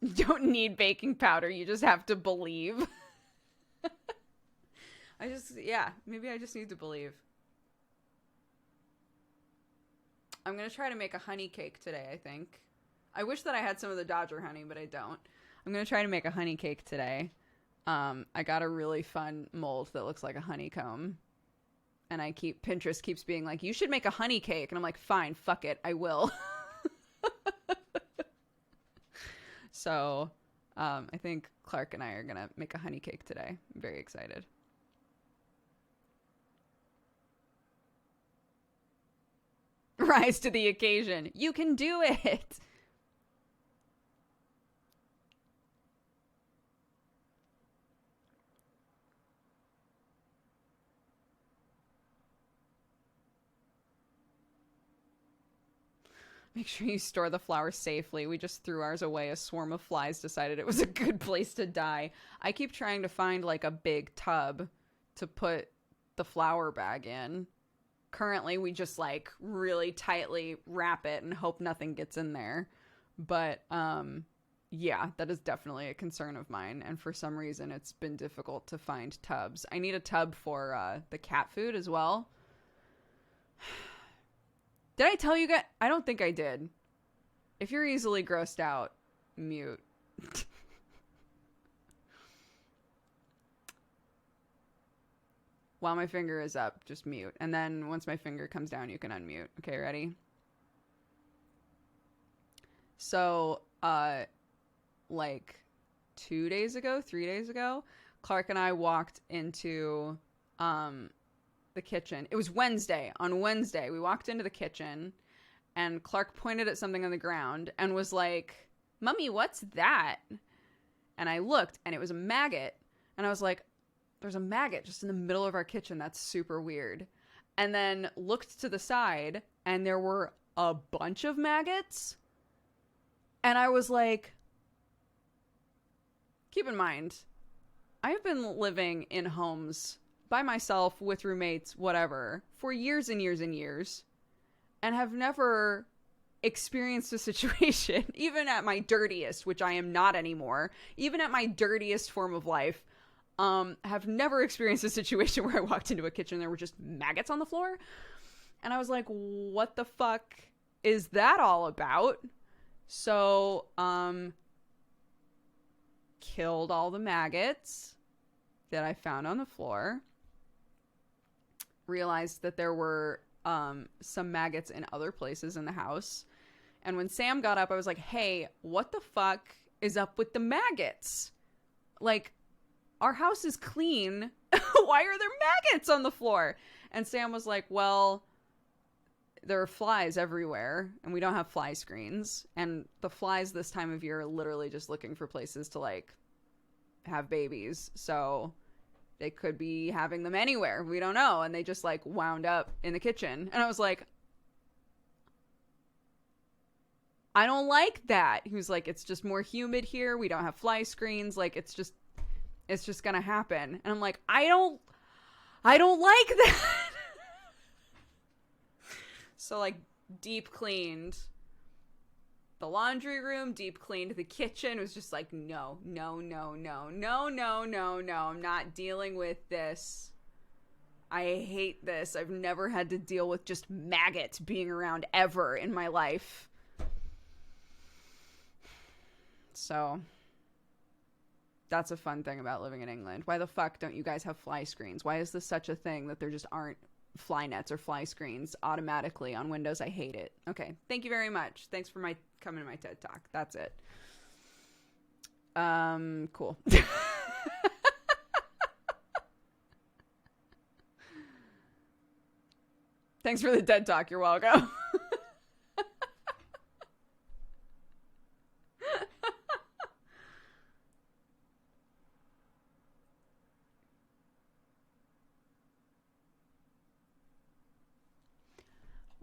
[SPEAKER 1] You don't need baking powder. You just have to believe. Maybe I just need to believe. I'm going to try to make a honey cake today, I think. I wish that I had some of the Dodger honey, but I don't. I'm going to try to make a honey cake today. I got a really fun mold that looks like a honeycomb. And Pinterest keeps being like, you should make a honey cake. And I'm like, fine, fuck it, I will. So, I think Clark and I are going to make a honey cake today. I'm very excited. Rise to the occasion. You can do it. Make sure you store the flour safely. We just threw ours away. A swarm of flies decided it was a good place to die. I keep trying to find like a big tub to put the flour bag in. Currently, we just like really tightly wrap it and hope nothing gets in there. But yeah, that is definitely a concern of mine. And for some reason, it's been difficult to find tubs. I need a tub for the cat food as well. Did I tell you guys? I don't think I did. If you're easily grossed out, mute. While my finger is up, just mute. And then once my finger comes down, you can unmute. Okay, ready? So, like 3 days ago, Clark and I walked into the kitchen. It was Wednesday. On Wednesday, we walked into the kitchen and Clark pointed at something on the ground and was like, "Mummy, what's that?" And I looked and it was a maggot. And I was like, there's a maggot just in the middle of our kitchen. That's super weird. And then looked to the side and there were a bunch of maggots. And I was like, keep in mind, I've been living in homes by myself, with roommates, whatever, for years and years and years, and have never experienced a situation, even at my dirtiest, which I am not anymore, even at my dirtiest form of life, have never experienced a situation where I walked into a kitchen and there were just maggots on the floor. And I was like, what the fuck is that all about? So, killed all the maggots that I found on the floor. Realized that there were some maggots in other places in the house. And when Sam got up, I was like, hey, what the fuck is up with the maggots? Like, our house is clean. Why are there maggots on the floor? And Sam was like, well, there are flies everywhere, and we don't have fly screens. And the flies this time of year are literally just looking for places to, like, have babies. So they could be having them anywhere. We don't know. And they just, like, wound up in the kitchen. And I was like, I don't like that. He was like, it's just more humid here. We don't have fly screens. Like, it's just gonna happen. And I'm like, I don't like that. So, like, deep cleaned the laundry room, deep cleaned the kitchen. It was just like, no. I'm not dealing with this. I hate this. I've never had to deal with just maggots being around ever in my life. So that's a fun thing about living in England. Why the fuck don't you guys have fly screens? Why is this such a thing that there just aren't fly nets or fly screens automatically on Windows? I hate it. Okay. Thank you very much. Thanks for coming to my TED Talk. That's it. Cool. Thanks for the TED Talk. You're welcome.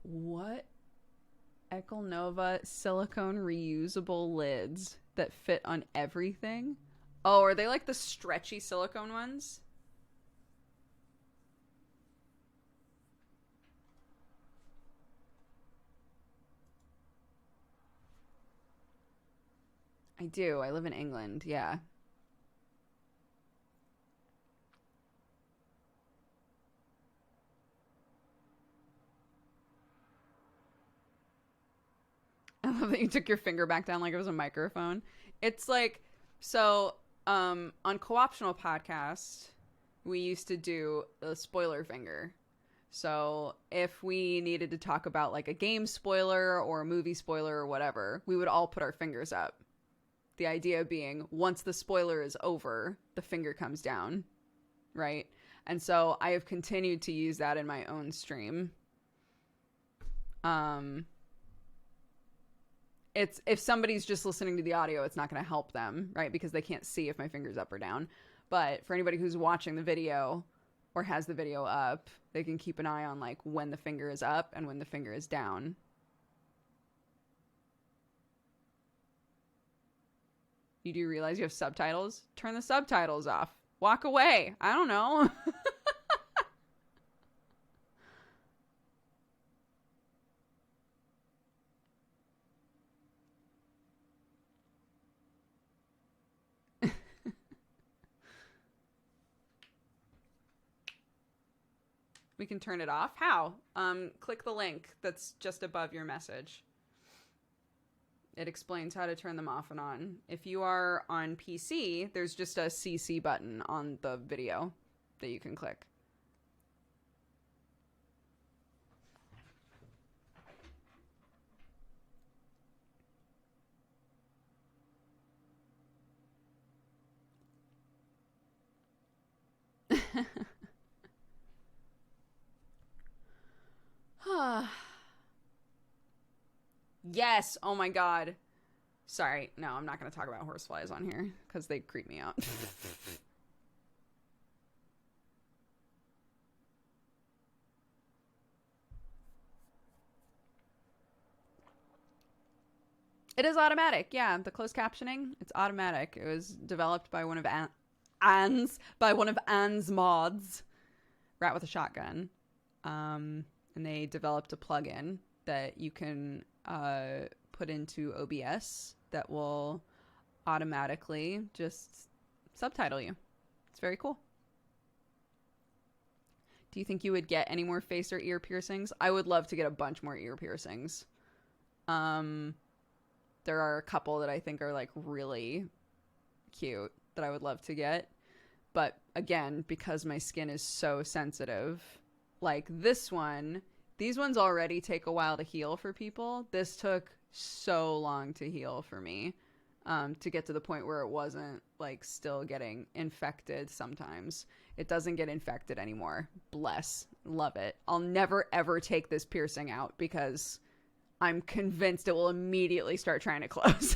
[SPEAKER 1] What? Ecolnova silicone reusable lids that fit on everything? Oh, are they like the stretchy silicone ones? I do. I live in England. Yeah. I love that you took your finger back down like it was a microphone. It's like, so on Co-optional Podcast, we used to do a spoiler finger. So if we needed to talk about like a game spoiler or a movie spoiler or whatever, we would all put our fingers up. The idea being, once the spoiler is over, the finger comes down, right? And so I have continued to use that in my own stream. It's, if somebody's just listening to the audio, it's not going to help them, right? Because they can't see if my finger's up or down. But for anybody who's watching the video or has the video up, they can keep an eye on like when the finger is up and when the finger is down. You do realize you have subtitles? Turn the subtitles off. Walk away. I don't know. We can turn it off. How? Click the link that's just above your message. It explains how to turn them off and on. If you are on PC, there's just a CC button on the video that you can click. Yes. Oh my God. Sorry. No, I'm not going to talk about horseflies on here because they creep me out. It is automatic. Yeah. The closed captioning, it's automatic. It was developed by one of Anne's mods, Rat with a Shotgun. And they developed a plugin that you can put into OBS that will automatically just subtitle you. It's very cool. Do you think you would get any more face or ear piercings? I would love to get a bunch more ear piercings. There are a couple that I think are like really cute that I would love to get. But again, because my skin is so sensitive, like this one, these ones already take a while to heal for people. This took so long to heal for me, to get to the point where it wasn't like still getting infected sometimes. It doesn't get infected anymore. Bless. Love it. I'll never ever take this piercing out because I'm convinced it will immediately start trying to close.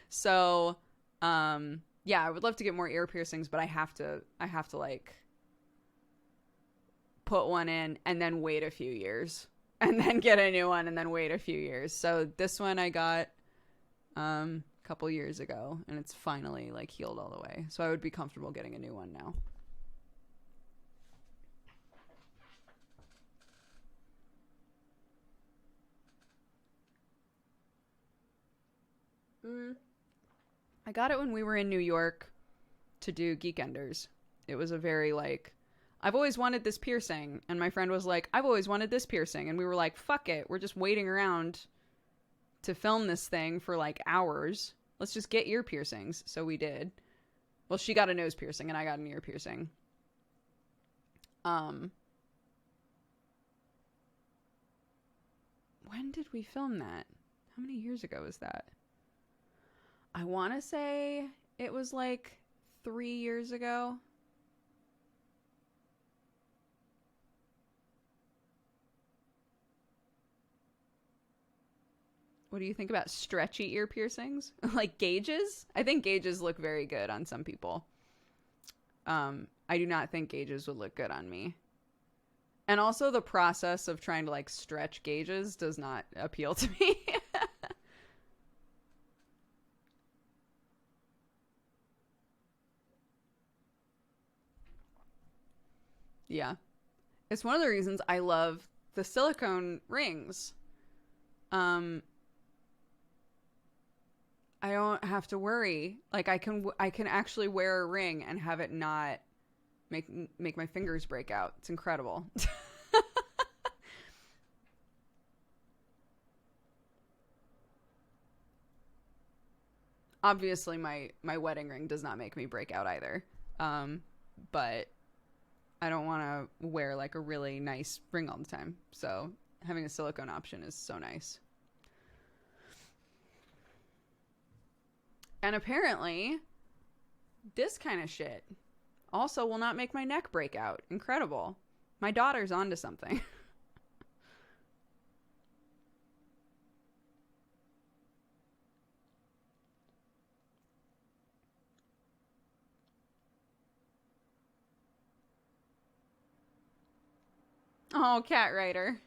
[SPEAKER 1] So, yeah, I would love to get more ear piercings, but I have to like put one in and then wait a few years and then get a new one and then wait a few years. So this one I got a couple years ago and it's finally like healed all the way. So I would be comfortable getting a new one now. I got it when we were in New York to do Geekenders. It was a very like, I've always wanted this piercing. And my friend was like, I've always wanted this piercing. And we were like, fuck it. We're just waiting around to film this thing for like hours. Let's just get ear piercings. So we did. Well, she got a nose piercing and I got an ear piercing. When did we film that? How many years ago was that? I want to say it was like 3 years ago. What do you think about stretchy ear piercings? Like gauges? I think gauges look very good on some people. I do not think gauges would look good on me. And also the process of trying to like stretch gauges does not appeal to me. Yeah. It's one of the reasons I love the silicone rings. I don't have to worry. Like I can actually wear a ring and have it not make my fingers break out. It's incredible. Obviously my wedding ring does not make me break out either. But I don't want to wear like a really nice ring all the time. So having a silicone option is so nice. And apparently this kind of shit also will not make my neck break out. Incredible. My daughter's onto something. Oh, cat writer.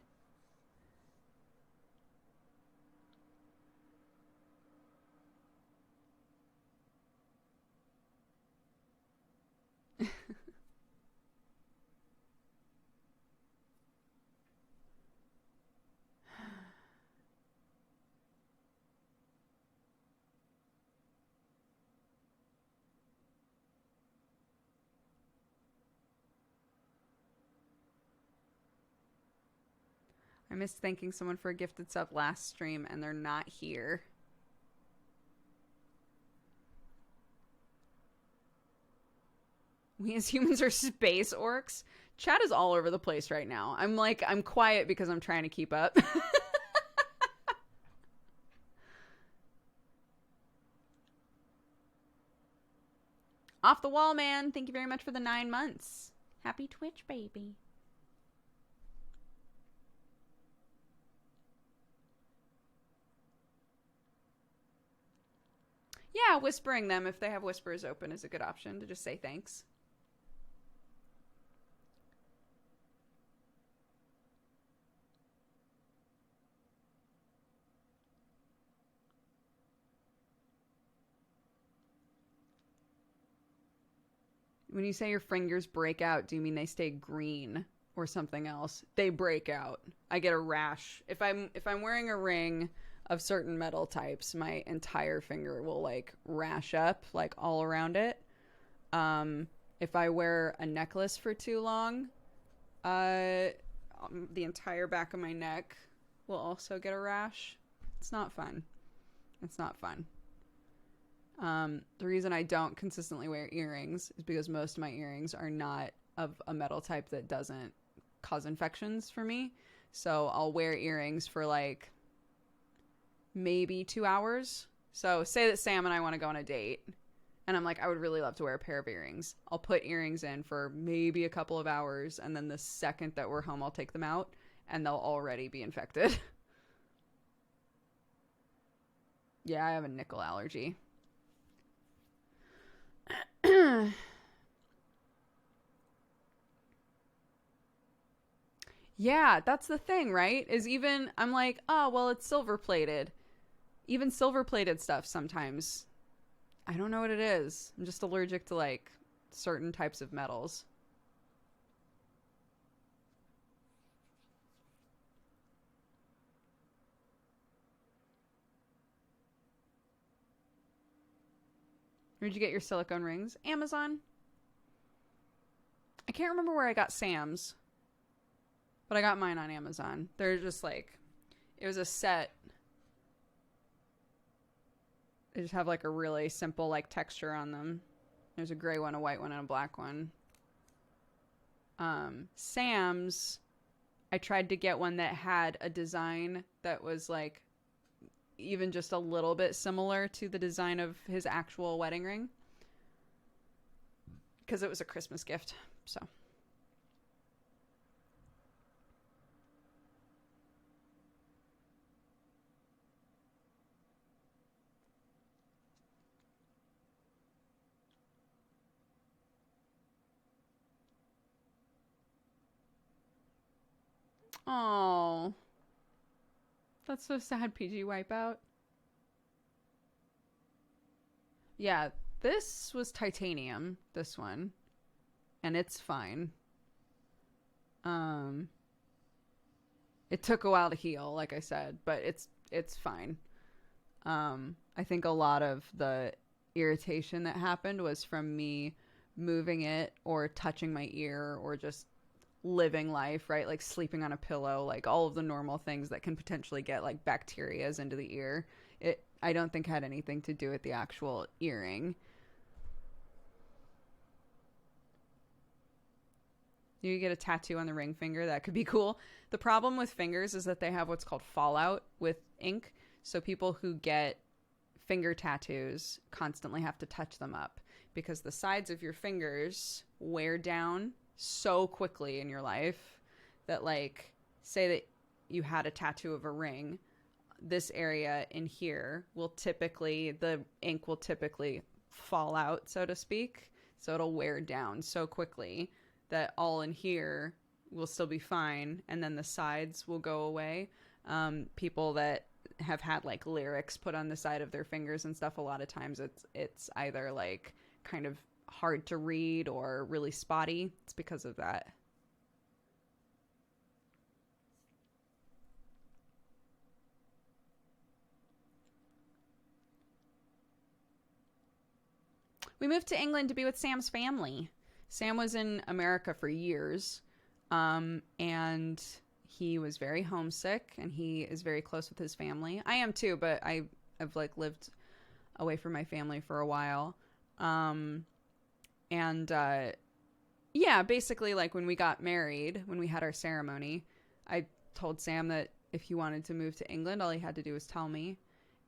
[SPEAKER 1] I missed thanking someone for a gifted sub last stream and they're not here. We as humans are space orcs. Chat is all over the place right now. I'm quiet because I'm trying to keep up. Off the wall, man. Thank you very much for the 9 months. Happy Twitch, baby. Yeah, whispering them if they have whispers open is a good option to just say thanks. When you say your fingers break out, do you mean they stay green or something else? They break out. I get a rash. If I'm wearing a ring of certain metal types, my entire finger will like rash up like all around it. If I wear a necklace for too long, the entire back of my neck will also get a rash. It's not fun. It's not fun. The reason I don't consistently wear earrings is because most of my earrings are not of a metal type that doesn't cause infections for me. So I'll wear earrings for like maybe 2 hours. So say that Sam and I want to go on a date and I'm like, I would really love to wear a pair of earrings. I'll put earrings in for maybe a couple of hours, and then the second that we're home, I'll take them out and they'll already be infected. Yeah, I have a nickel allergy. Yeah, that's the thing, right? Is even, I'm like, oh, well, it's silver plated. Even silver plated stuff sometimes. I don't know what it is. I'm just allergic to like certain types of metals. Where'd you get your silicone rings? Amazon. I can't remember where I got Sam's, but I got mine on Amazon. They're just like, it was a set. They just have like a really simple like texture on them. There's a gray one, a white one, and a black one. Sam's, I tried to get one that had a design that was like even just a little bit similar to the design of his actual wedding ring, because it was a Christmas gift. So oh, that's so sad. PG Wipeout. Yeah, this was titanium, this one, and it's fine. Um, it took a while to heal, like I said, but it's fine. I think a lot of the irritation that happened was from me moving it or touching my ear or just living life, right? Like sleeping on a pillow, like all of the normal things that can potentially get like bacterias into the ear. It, I don't think, had anything to do with the actual earring. You get a tattoo on the ring finger. That could be cool. The problem with fingers is that they have what's called fallout with ink. So people who get finger tattoos constantly have to touch them up because the sides of your fingers wear down so quickly in your life that, like, say that you had a tattoo of a ring, this area in here will typically, the ink will typically fall out, so to speak. So it'll wear down so quickly that all in here will still be fine, and then the sides will go away. People that have had like lyrics put on the side of their fingers and stuff, a lot of times it's either like kind of hard to read or really spotty. It's because of that. We moved to England to be with Sam's family. Sam was in America for years, and he was very homesick, and he is very close with his family. I am too, but I've like lived away from my family for a while. And yeah, basically, like when we got married, when we had our ceremony, I told Sam that if he wanted to move to England, all he had to do was tell me.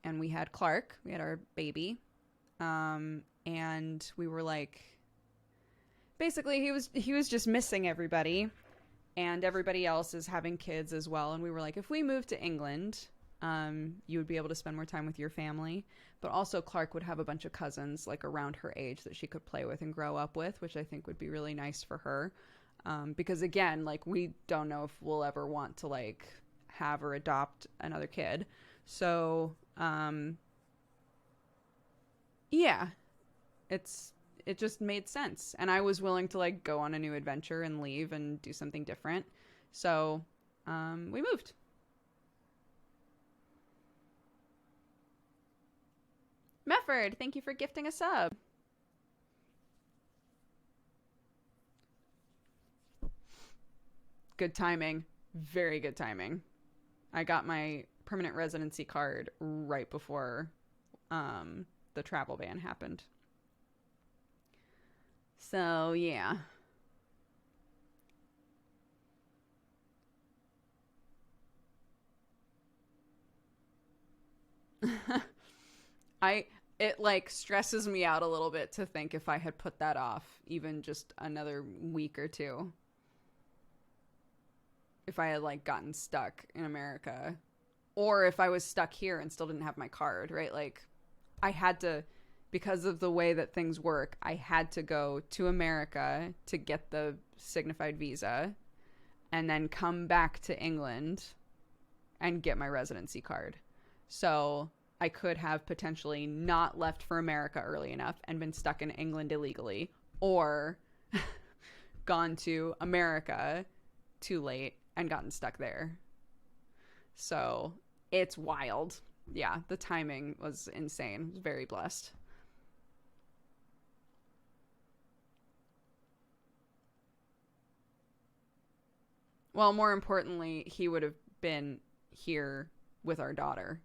[SPEAKER 1] And we had Clark, we had our baby. And we were like, basically he was just missing everybody, and everybody else is having kids as well. And we were like, if we moved to England, you would be able to spend more time with your family, but also Clark would have a bunch of cousins like around her age that she could play with and grow up with, which I think would be really nice for her. Because again, like we don't know if we'll ever want to like have or adopt another kid. So, yeah, it just made sense. And I was willing to like go on a new adventure and leave and do something different. So, we moved. Mefford, thank you for gifting a sub. Good timing. Very good timing. I got my permanent residency card right before the travel ban happened. So, yeah. It like stresses me out a little bit to think if I had put that off even just another week or two. If I had like gotten stuck in America, or if I was stuck here and still didn't have my card, right? Like I had to, because of the way that things work, I had to go to America to get the signified visa and then come back to England and get my residency card. So I could have potentially not left for America early enough and been stuck in England illegally, or gone to America too late and gotten stuck there. So it's wild. Yeah, the timing was insane. I was very blessed. Well, more importantly, he would have been here with our daughter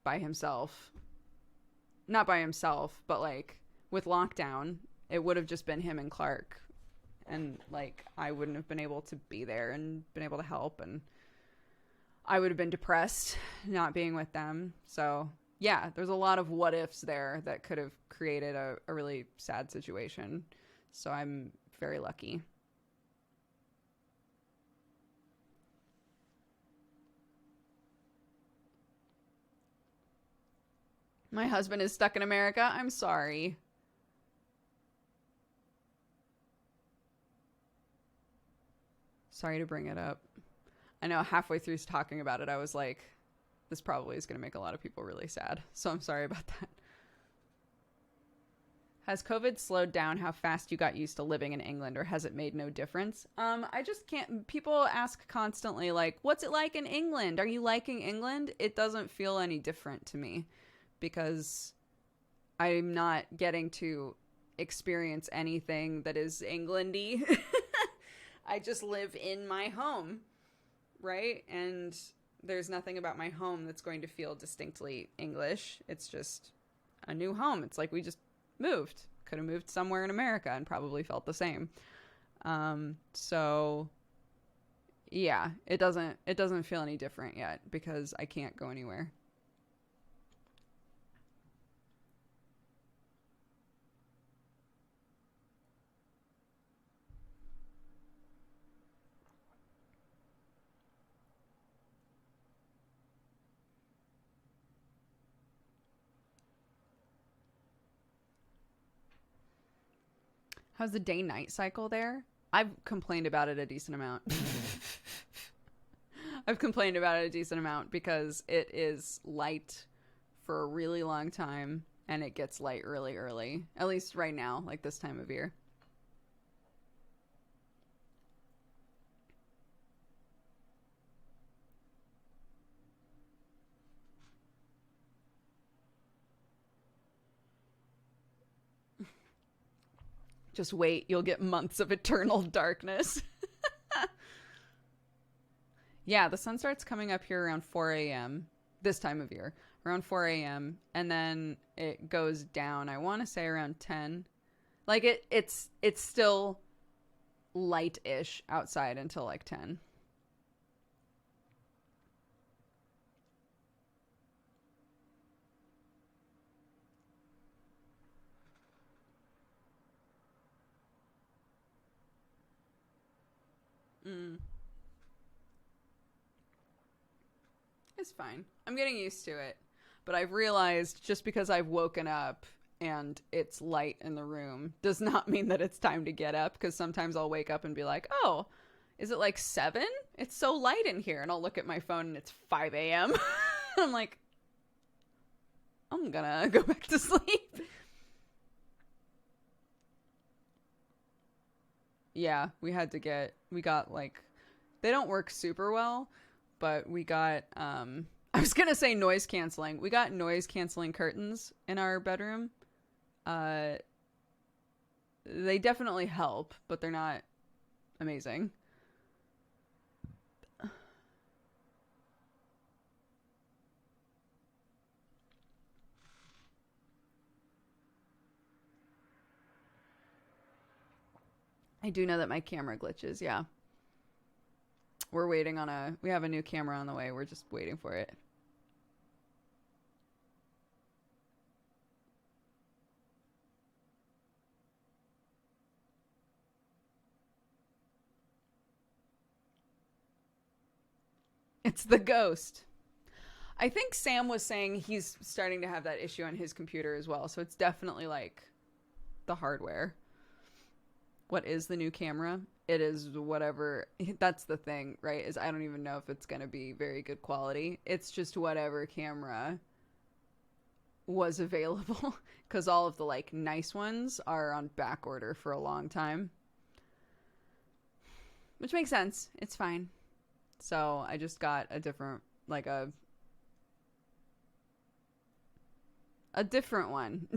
[SPEAKER 1] by himself. Not by himself, but like with lockdown, it would have just been him and Clark. And like I wouldn't have been able to be there and been able to help, and I would have been depressed not being with them. So yeah, there's a lot of what ifs there that could have created a really sad situation. So I'm very lucky. My husband is stuck in America. I'm sorry. Sorry to bring it up. I know halfway through talking about it, I was like, this probably is going to make a lot of people really sad. So I'm sorry about that. Has COVID slowed down how fast you got used to living in England, or has it made no difference? I just can't. People ask constantly, like, what's it like in England? Are you liking England? It doesn't feel any different to me because I'm not getting to experience anything that is Englandy. I just live in my home, right? And there's nothing about my home that's going to feel distinctly English. It's just a new home. It's like we just moved. Could have moved somewhere in America and probably felt the same. So yeah, it doesn't feel any different yet because I can't go anywhere. How's the day-night cycle there? I've complained about it a decent amount. I've complained about it a decent amount because it is light for a really long time and it gets light really early. At least right now, like this time of year. Just wait, you'll get months of eternal darkness. Yeah, the sun starts coming up here around 4 a.m. this time of year, around 4 a.m. and then it goes down. I want to say around 10. Like it's still light-ish outside until like 10. Mm. It's fine. I'm getting used to it. But I've realized just because I've woken up and it's light in the room does not mean that it's time to get up, because sometimes I'll wake up and be like, oh, is it like 7? It's so light in here. And I'll look at my phone and it's 5 a.m. I'm like, I'm gonna go back to sleep. Yeah, we got like, they don't work super well, but we got, I was gonna say noise canceling. We got noise canceling curtains in our bedroom. Uh, they definitely help, but they're not amazing. I do know that my camera glitches, yeah. We're waiting on we have a new camera on the way. We're just waiting for it. It's the ghost. I think Sam was saying he's starting to have that issue on his computer as well. So it's definitely like the hardware. What is the new camera? It is whatever. That's the thing, right? Is I don't even know if it's going to be very good quality. It's just whatever camera was available because all of the like nice ones are on back order for a long time. Which makes sense. It's fine. So I just got a different, like a different one.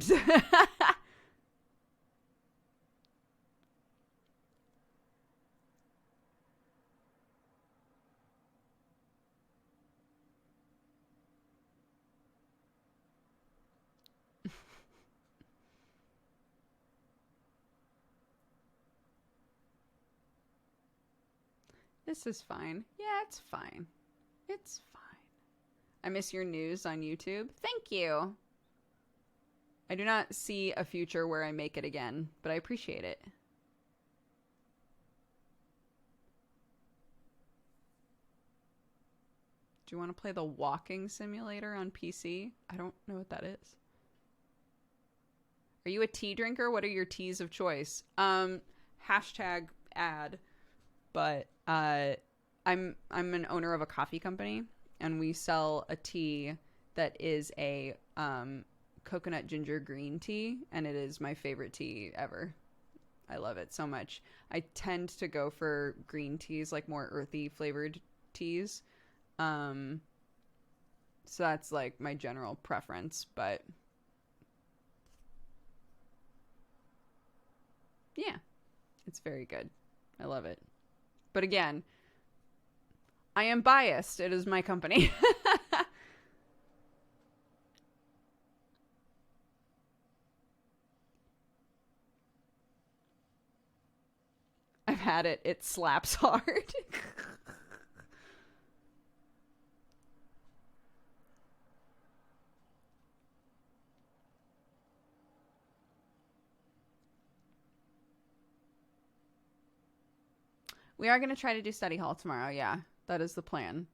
[SPEAKER 1] This is fine. Yeah, it's fine. It's fine. I miss your news on YouTube. Thank you. I do not see a future where I make it again, but I appreciate it. Do you want to play the walking simulator on PC? I don't know what that is. Are you a tea drinker? What are your teas of choice? Hashtag ad. But I'm an owner of a coffee company, and we sell a tea that is a coconut ginger green tea, and it is my favorite tea ever. I love it so much. I tend to go for green teas, like more earthy flavored teas. So that's like my general preference, but yeah, it's very good. I love it. But again, I am biased. It is my company. I've had it. It slaps hard. We are going to try to do study hall tomorrow. Yeah, that is the plan.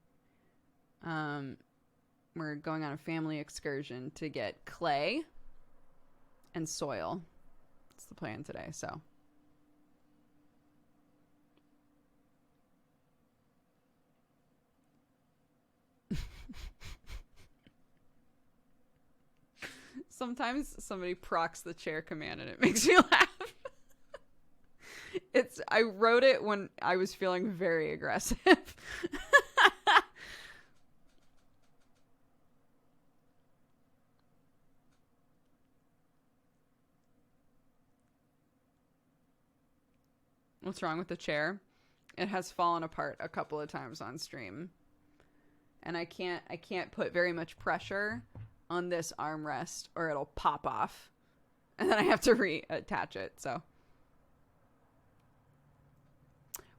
[SPEAKER 1] We're going on a family excursion to get clay and soil. That's the plan today, so. Sometimes somebody procs the chair command and it makes me laugh. I wrote it when I was feeling very aggressive. What's wrong with the chair? It has fallen apart a couple of times on stream. And I can't put very much pressure on this armrest or it'll pop off. And then I have to reattach it, so.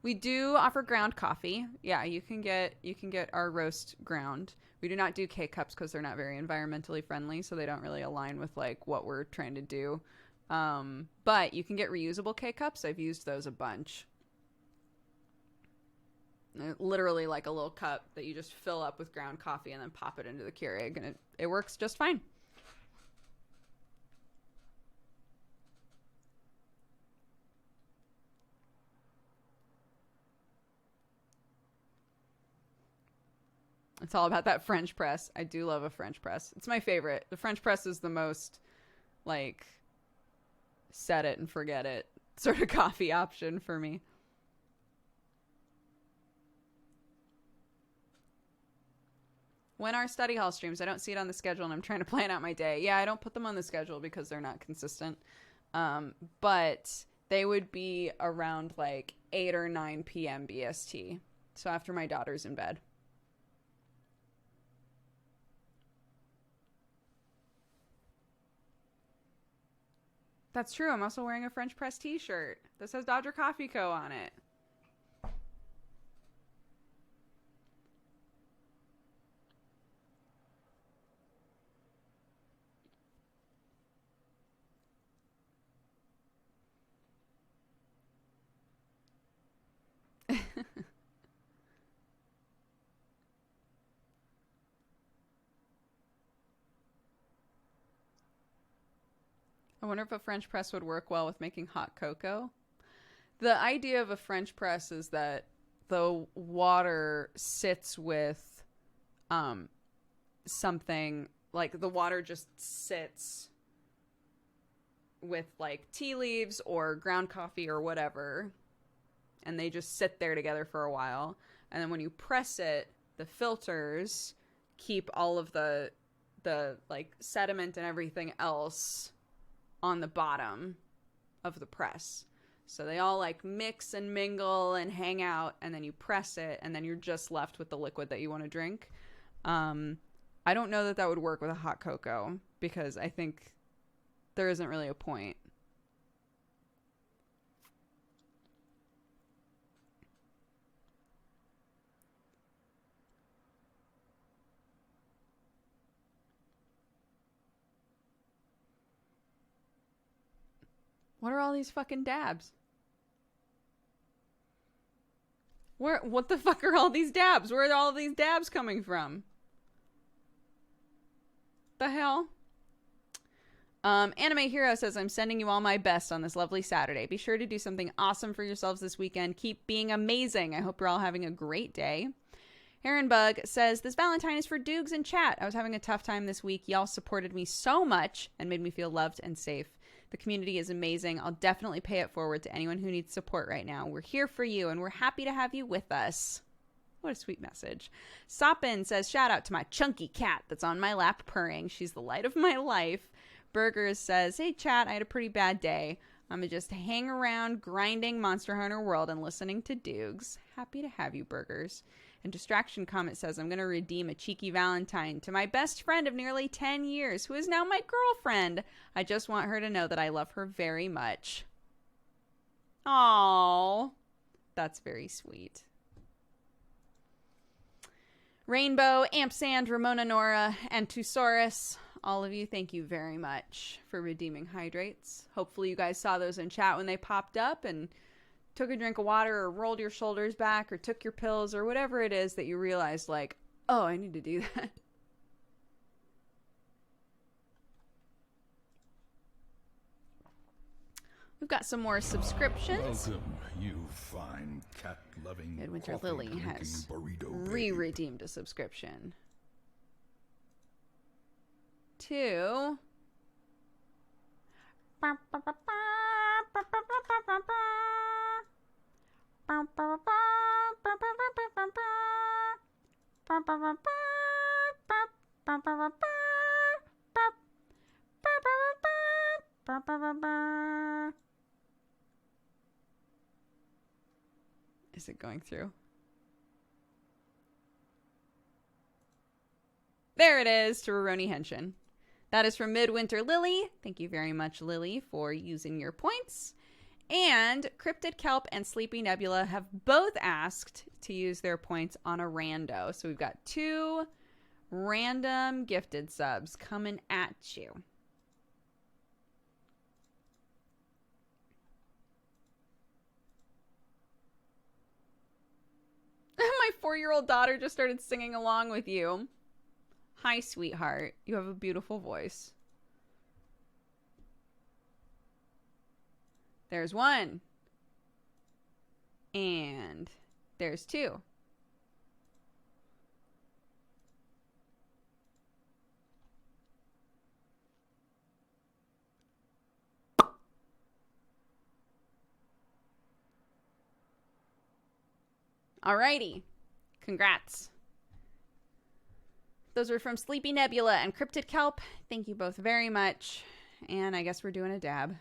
[SPEAKER 1] We do offer ground coffee. Yeah, you can get our roast ground. We do not do K-cups because they're not very environmentally friendly, so they don't really align with like what we're trying to do. But you can get reusable K-cups. I've used those a bunch. Literally like a little cup that you just fill up with ground coffee and then pop it into the Keurig, and it works just fine. It's all about that French press. I do love a French press. It's my favorite. The French press is the most, like, set it and forget it sort of coffee option for me. When are study hall streams? I don't see it on the schedule, and I'm trying to plan out my day. Yeah, I don't put them on the schedule because they're not consistent. But they would be around, like, 8 or 9 p.m. BST. So after my daughter's in bed. That's true. I'm also wearing a French press t-shirt. This says Dodger Coffee Co. on it. I wonder if a French press would work well with making hot cocoa. The idea of a French press is that the water sits with something, like the water just sits with like tea leaves or ground coffee or whatever, and they just sit there together for a while. And then when you press it, the filters keep all of the like sediment and everything else on the bottom of the press. So they all like mix and mingle and hang out, and then you press it, and then you're just left with the liquid that you want to drink. I don't know that would work with a hot cocoa, because I think there isn't really a point. What are all these fucking dabs? What the fuck are all these dabs? Where are all these dabs coming from? The hell? Anime Hero says, I'm sending you all my best on this lovely Saturday. Be sure to do something awesome for yourselves this weekend. Keep being amazing. I hope you're all having a great day. Heronbug says, this Valentine is for Doogs in chat. I was having a tough time this week. Y'all supported me so much and made me feel loved and safe. The community is amazing. I'll definitely pay it forward to anyone who needs support right now. We're here for you, and we're happy to have you with us. What a sweet message. Soppin says, shout out to my chunky cat that's on my lap purring. She's the light of my life. Burgers says, hey chat, I had a pretty bad day. I'm gonna just hang around grinding Monster Hunter World and listening to Doogs. Happy to have you, Burgers. And Distraction Comet says, I'm going to redeem a cheeky Valentine to my best friend of nearly 10 years, who is now my girlfriend. I just want her to know that I love her very much. Aww. That's very sweet. Rainbow, Ampsand, Ramona Nora, and Tusaurus, all of you, thank you very much for redeeming hydrates. Hopefully you guys saw those in chat when they popped up and took a drink of water or rolled your shoulders back or took your pills or whatever it is that you realized, like, oh, I need to do that. We've got some more subscriptions.
[SPEAKER 2] Welcome, you fine cat-loving,
[SPEAKER 1] Midwinter Lily has re-redeemed a subscription to Is it going through? There it is, to Roroni Henshin. That is from Midwinter Lily. Thank you very much, Lily, for using your points. And Cryptid Kelp and Sleepy Nebula have both asked to use their points on a rando. So we've got 2 random gifted subs coming at you. My 4-year-old daughter just started singing along with you. Hi, sweetheart. You have a beautiful voice. There's 1. And there's 2. Alrighty. Congrats. Those are from Sleepy Nebula and Cryptid Kelp. Thank you both very much. And I guess we're doing a dab.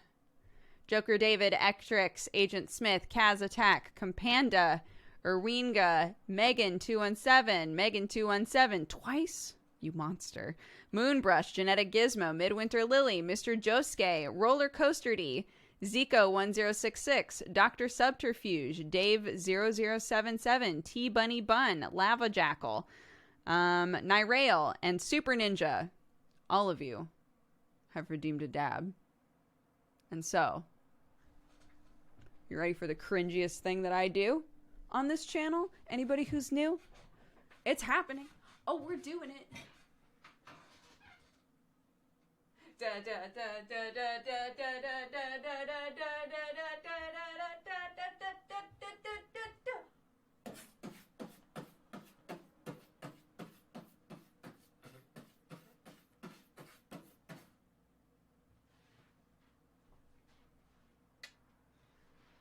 [SPEAKER 1] Joker David, Ectrix, Agent Smith, Kaz Attack, Companda, Erwinga, Megan217, Megan217, twice? You monster. Moonbrush, Genetic Gizmo, Midwinter Lily, Mr. Josuke, Roller Coaster D, Zico 1066, Dr. Subterfuge, Dave 0077, T Bunny Bun, Lava Jackal, Nirail, and Super Ninja. All of you have redeemed a dab. And so, you ready for the cringiest thing that I do on this channel? Anybody who's new? It's happening. Oh, we're doing it.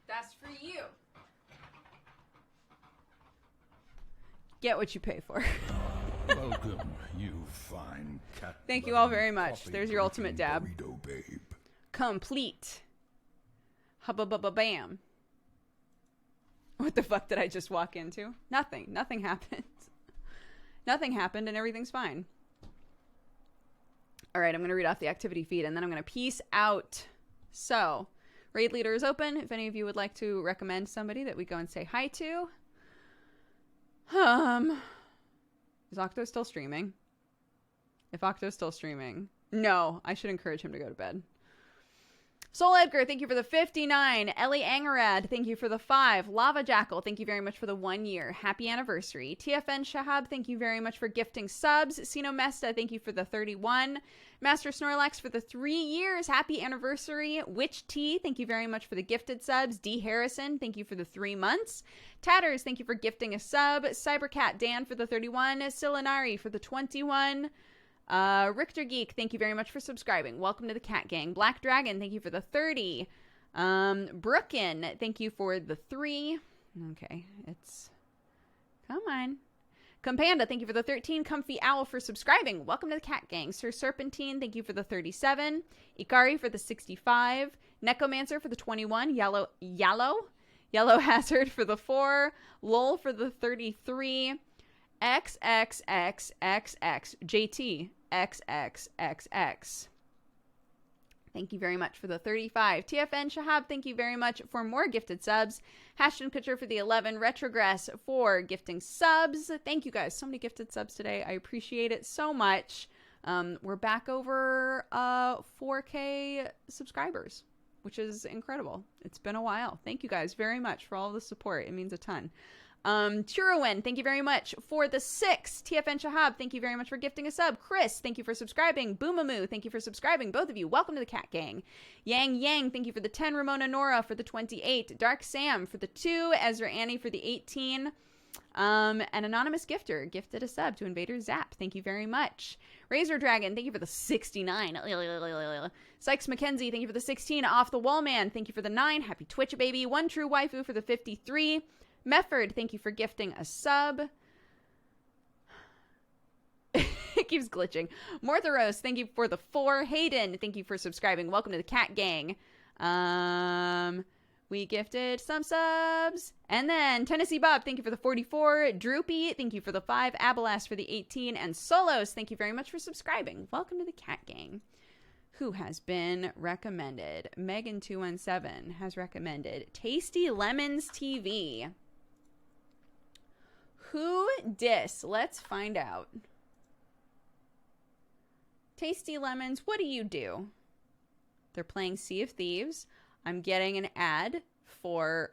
[SPEAKER 1] That's for you. Get what you pay for.
[SPEAKER 2] Welcome, you fine cat.
[SPEAKER 1] Thank you all very much. There's your ultimate dab.
[SPEAKER 2] Burrito babe.
[SPEAKER 1] Complete. Hubba-bubba-bam. What the fuck did I just walk into? Nothing. Nothing happened. Nothing happened and everything's fine. All right, I'm going to read off the activity feed and then I'm going to peace out. So, raid leader is open. If any of you would like to recommend somebody that we go and say hi to. Is Octo still streaming? If Octo's still streaming, no, I should encourage him to go to bed. Soul Edgar, thank you for the 59. Ellie Angerad, thank you for the 5. Lava Jackal, thank you very much for the 1 year. Happy anniversary. TFN Shahab, thank you very much for gifting subs. Sino Mesta, thank you for the 31. Master Snorlax for the 3 years. Happy anniversary. Witch T, thank you very much for the gifted subs. D Harrison, thank you for the 3 months. Tatters, thank you for gifting a sub. Cybercat Dan for the 31. Silinari for the 21. Richter Geek, thank you very much for subscribing. Welcome to the Cat Gang. Black Dragon, thank you for the 30. Brookin, thank you for the 3. Okay, it's... Come on. Companda, thank you for the 13. Comfy Owl for subscribing. Welcome to the Cat Gang. Sir Serpentine, thank you for the 37. Ikari for the 65. Necromancer for the 21. Yellow Hazard for the 4. Lol for the 33. XXXXX JT XXXX. Thank you very much for the 35. TFN Shahab, thank you very much for more gifted subs. Hashton Kutcher for the 11. Retrogress for gifting subs. Thank you guys. So many gifted subs today. I appreciate it so much. We're back over 4K subscribers, which is incredible. It's been a while. Thank you guys very much for all the support. It means a ton. Churowin, thank you very much for the 6. TFN Shahab, thank you very much for gifting a sub. Chris, thank you for subscribing. Boomamoo, thank you for subscribing. Both of you, welcome to the Cat Gang. Yang, thank you for the 10. Ramona Nora for the 28. Dark Sam for the 2. Ezra Annie for the 18. An anonymous gifter gifted a sub to Invader Zap. Thank you very much. Razor Dragon, thank you for the 69. Sykes McKenzie, thank you for the 16. Off the Wall Man, thank you for the 9. Happy Twitch baby. One True Waifu for the 53. Mefford, thank you for gifting a sub. It keeps glitching. Mortharos, thank you for the 4. Hayden, thank you for subscribing. Welcome to the Cat Gang. We gifted some subs. And then Tennessee Bob, thank you for the 44. Droopy, thank you for the 5. Abelas for the 18. And Solos, thank you very much for subscribing. Welcome to the Cat Gang. Who has been recommended? Megan217 has recommended Tasty Lemons TV. Who dis? Let's find out. Tasty Lemons, what do you do? They're playing Sea of Thieves. I'm getting an ad for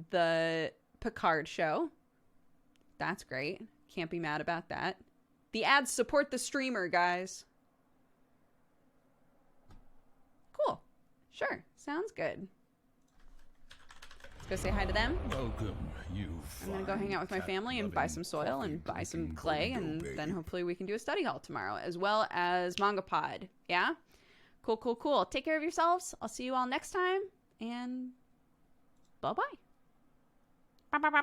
[SPEAKER 1] the Picard show. That's great. Can't be mad about that. The ads support the streamer, guys. Cool. Sure. Sounds good. Let's go say hi to them.
[SPEAKER 2] Welcome, you
[SPEAKER 1] I'm going to go hang out with my family and buy some soil and buy some clay, and then hopefully we can do a study hall tomorrow, as well as Manga Pod. Yeah? Cool. Take care of yourselves. I'll see you all next time, and bye-bye. Bye-bye.